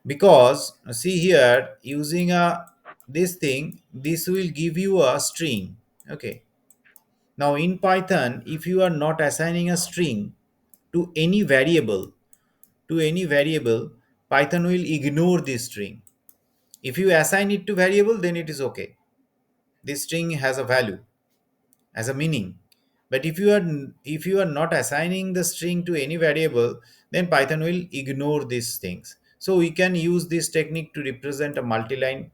because see here, using a this thing, this will give you a string. Okay, now in Python, if you are not assigning a string to any variable, Python will ignore this string. If you assign it to variable, then it is okay. This string has a value, as a meaning. But if you are not assigning the string to any variable, then Python will ignore these things. So we can use this technique to represent a multi-line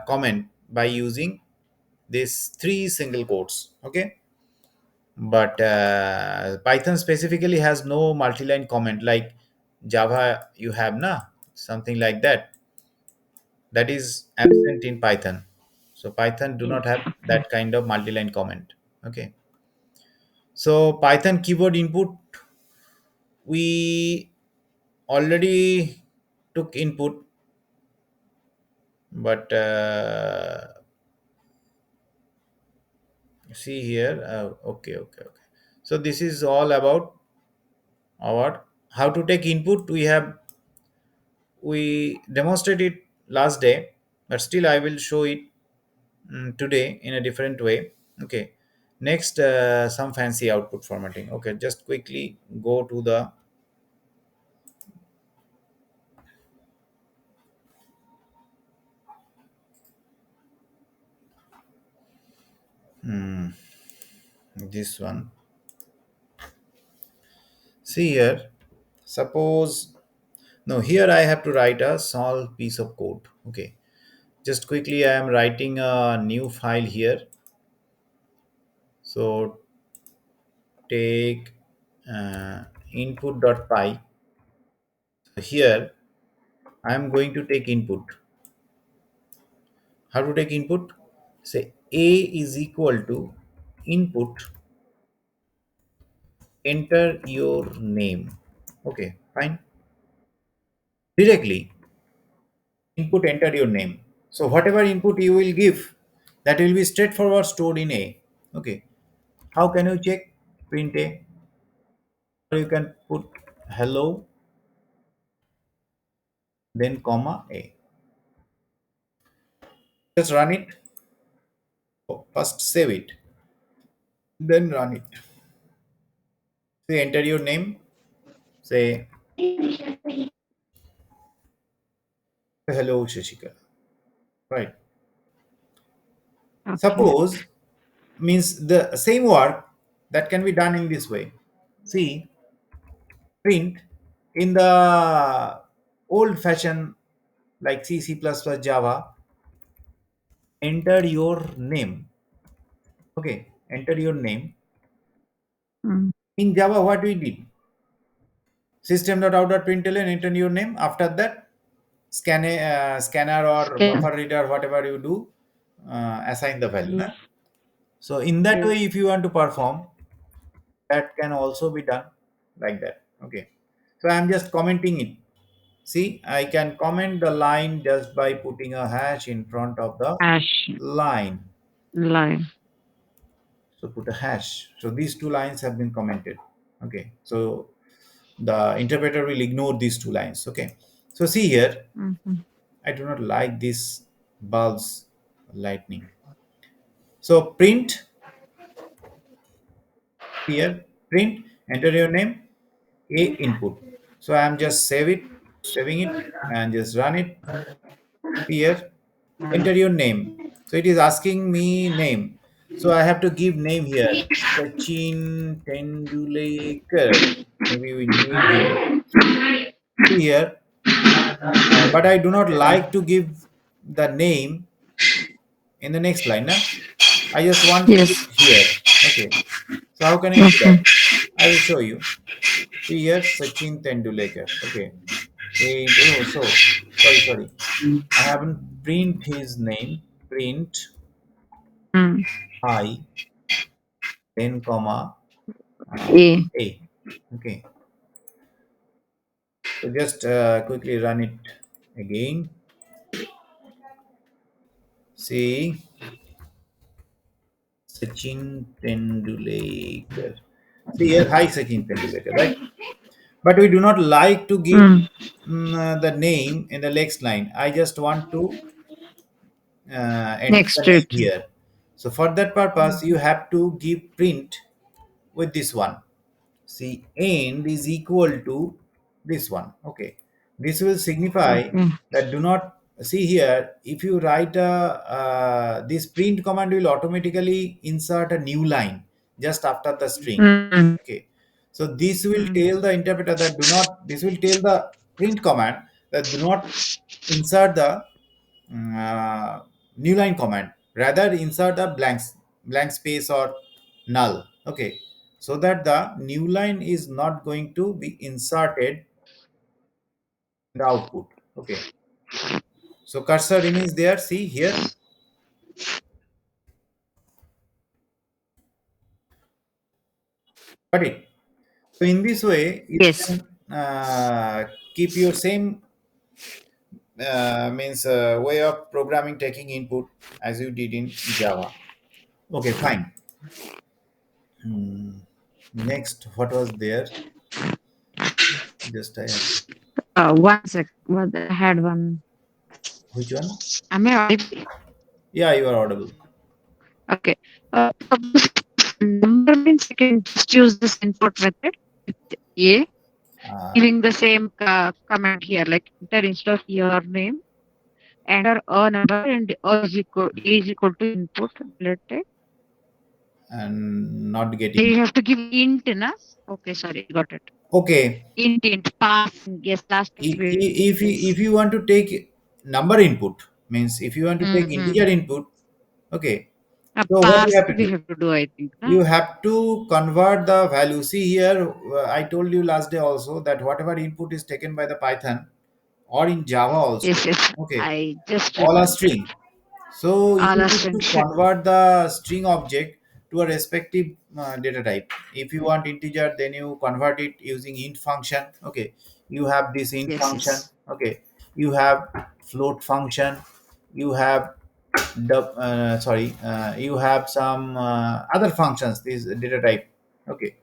comment by using these three single quotes. Okay, but Python specifically has no multi-line comment like Java you have na, something like that, that is absent in Python. So Python do Yes. not have Okay. that kind of multi-line comment. Okay, so Python keyboard input, we already took input, but see here. Okay. So this is all about our how to take input. We demonstrated last day, but still I will show it today in a different way. Okay. Next, some fancy output formatting. Okay, just quickly go to the this one. See here, suppose no, here I have to write a small piece of code. Okay, just quickly I am writing a new file here. So take input.py. So here I am going to take input. How to take input? Say a is equal to input, enter your name. Okay, fine. Directly input, enter your name. So whatever input you will give, that will be straightforward stored in a. Okay, how can you check? Print a, or you can put hello, then comma a. Just run it. First save it, then run it. Say enter your name. Say hello Shashika. Right. Okay. Suppose means the same work that can be done in this way. See, print in the old fashion like C, C++, Java, enter your name. Okay, enter your name. Mm. In Java, what we did? System.out.println, enter your name. After that, scanner or Scan. buffer reader, whatever you do, assign the value. Na? Yes. So in that Yes. way, if you want to perform, that can also be done like that. Okay. So I'm just commenting it. See, I can comment the line just by putting a hash in front of the Hash line. line. So put a hash. So these two lines have been commented. Okay. So the interpreter will ignore these two lines. Okay. So see here, Mm-hmm. I do not like this bulbs lightning. So print here, print, enter your name, a input. So I am just saving it and just run it here, enter your name. So it is asking me name. So I have to give name here. Sachin Tendulekar. Maybe we need him. See here, but I do not like to give the name in the next line. Na? I just want to Yes. give here. Okay. So how can I do that? Okay. I will show you. See here, Sachin Tendulekar. Okay. Oh, so sorry. I haven't print his name. Print Mm. I then comma A. A. Okay. So just quickly run it again. See Sachin Tendulekar. See here, hi Sachin Tendulekar, right? But we do not like to give Mm. the name in the next line. I just want to enter Next the to name it. here. So for that purpose, you Mhm. have to give print with this one. See, end is equal to this one. Okay, this will signify Okay. that do not see here. If you write a this print command will automatically insert a new line just after the string. Mm. Okay, so this will Mm. tell the interpreter that do not. This will tell the print command that do not insert the new line command, rather insert a blank space or null. Okay, so that the new line is not going to be inserted in the output. Okay, so cursor remains there. See here, got it. So in this way you Yes. can keep your same means way of programming, taking input as you did in Java. Okay, fine. Next, what was there? Just I have, One sec. What I had one. which one? Am I audible? Yeah, you are audible. Okay. Suppose number means I can just use this input method with A, Uh, giving the same command here, like enter instead of your name, enter a number and A is equal to input. Let's say and not getting. you have to give int na. Okay, sorry, got it. Okay, Int passing. Yes, last time we did if this. you want to take number input, means if you want to take Mm-hmm. integer input, okay. So what you Pass have to we do? have to do, I think. Na? You have to convert the value. See here, I told you last day also that whatever input is taken by the Python or in Java also, Yes, yes. okay, I just all are remembered. string. So you All are need to string. convert the string object to a respective data type. If you want integer, then you convert it using int function. Okay, you have this int Yes, function. yes. Okay, you have float function. You have the you have some other functions. This data type. Okay,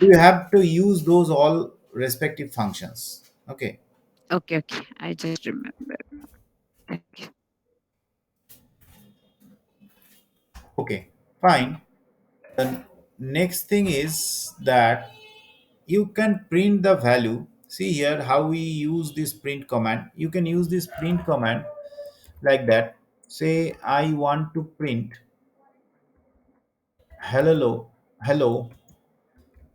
you have to use those all respective functions. Okay, Okay, okay. I just remembered. Thank you. Okay, fine. The next thing is that you can print the value. See here how we use this print command. You can use this print command like that. Say I want to print hello, hello,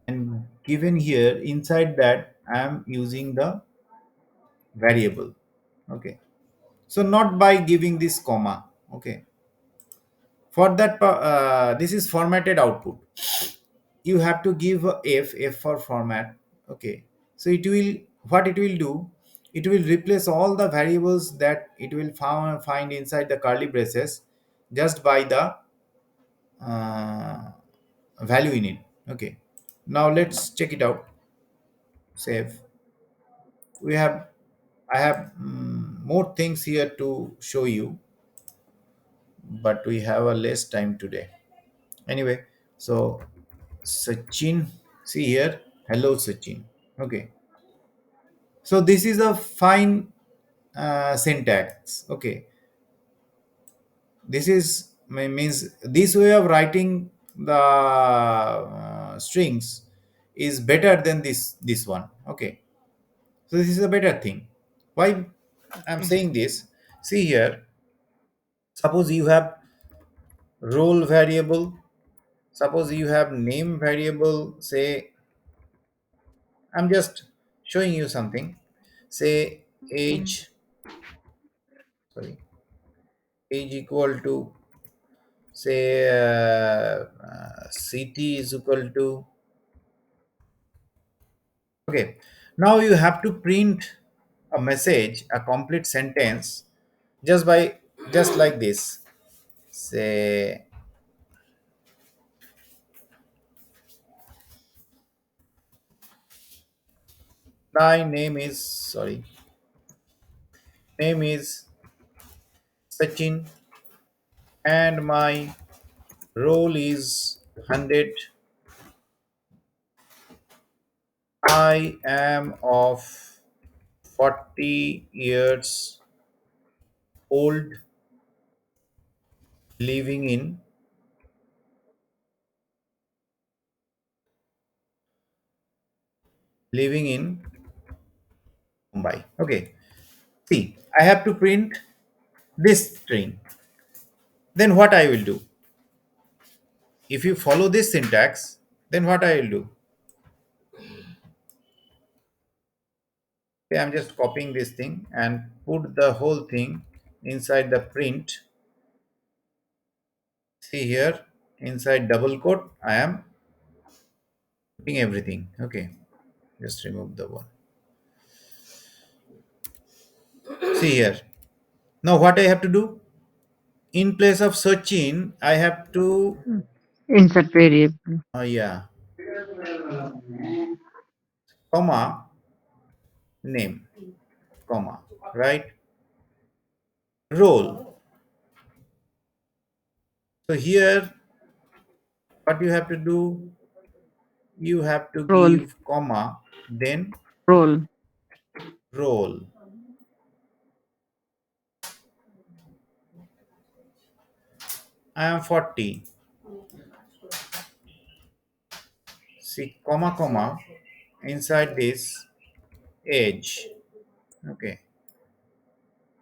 and given here inside that I am using the variable. Okay, so not by giving this comma. Okay, for that this is formatted output. You have to give a f for format. Okay, so it will, what it will do, it will replace all the variables that it will find inside the curly braces just by the uh, value in it. Okay, now let's check it out. Save. We have, I have more things here to show you, but we have a less time today. Anyway, so Sachin, see here, hello Sachin. Okay, so this is a fine syntax. Okay, this is means this way of writing the strings is better than this one. Okay, so this is a better thing. Why I'm Okay. saying this? See here, suppose you have role variable, suppose you have name variable. Say I'm just showing you something. Say Okay. age, sorry, age equal to, say city is equal to. Okay, now you have to print a message, a complete sentence, just by, just like this. Say my name is, sorry, name is Sachin and my role is 100. I am of 40 years old, living in, living in Mumbai. Okay. See, I have to print this string. Then what I will do? If you follow this syntax, then what I will do? Okay, I'm just copying this thing and put the whole thing inside the print. See here, inside double quote, I am putting everything. Okay, just remove the one. See here. Now what I have to do? In place of searching, I have to, Insert variable. yeah, comma, name, comma, right? Role. So here, what you have to do, you have to Role. give comma, then Role. role. I am 40. See, comma, comma, inside this age. Okay.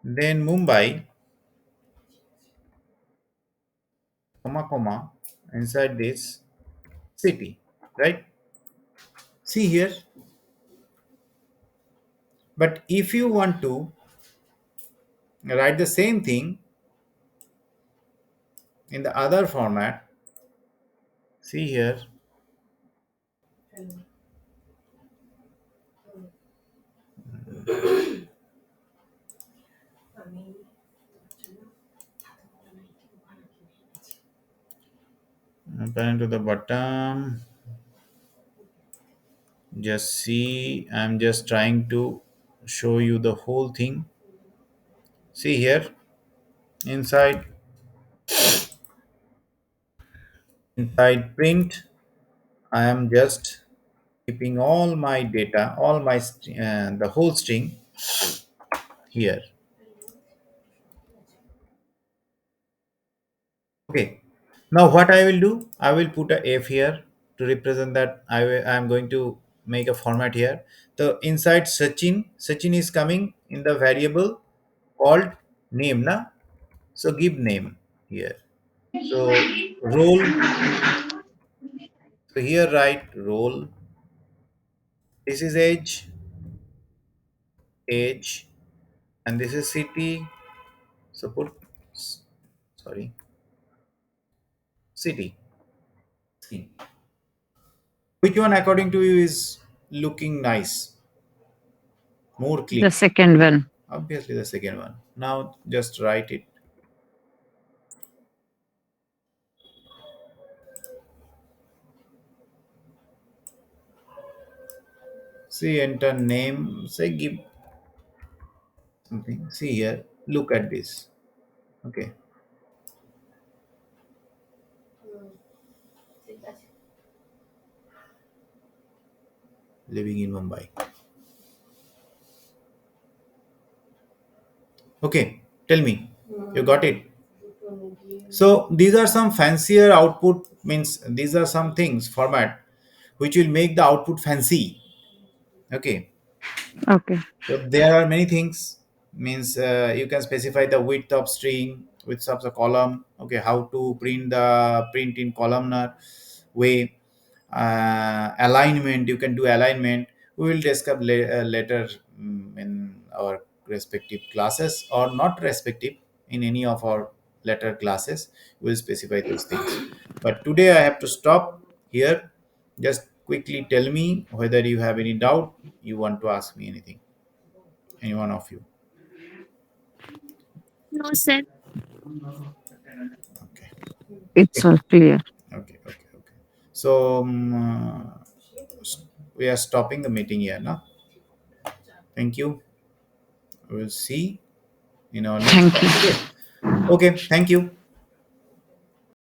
Then Mumbai, comma, comma, inside this city. Right? See here. But if you want to write the same thing in the other format, see here. Append to the bottom. Just see, I'm just trying to show you the whole thing. See here, inside, inside print, I am just keeping all my data, all my the whole string here. Okay, Now what I will do, I will put a f here to represent that I am going to make a format here. The inside Sachin is coming in the variable called name, na? So give name here. So role. So here write role. This is age, and this is city. So put sorry, city. City. Which one according to you is looking nice, more The clean? second one. Obviously the second one. Now just write it. See, enter name. Say give something. See here. Look at this. Okay. Living in Mumbai. Okay. Tell me. You got it. So these are some fancier output, means these are some things format which will make the output fancy. Okay. Okay. So there are many things. Means you can specify the width of string, width of the column. Okay, how to print in columnar way. Alignment, you can do alignment. We will discuss later, in our respective classes, or not respective, in any of our later classes. We will specify those things. But today I have to stop here. Just quickly tell me whether you have any doubt, you want to ask me anything, any one of you. No, sir. Okay. It's Okay. all clear. Okay. So we are stopping the meeting here now. Thank you. We'll see in our next Thank call. you. Okay. Okay. Thank you.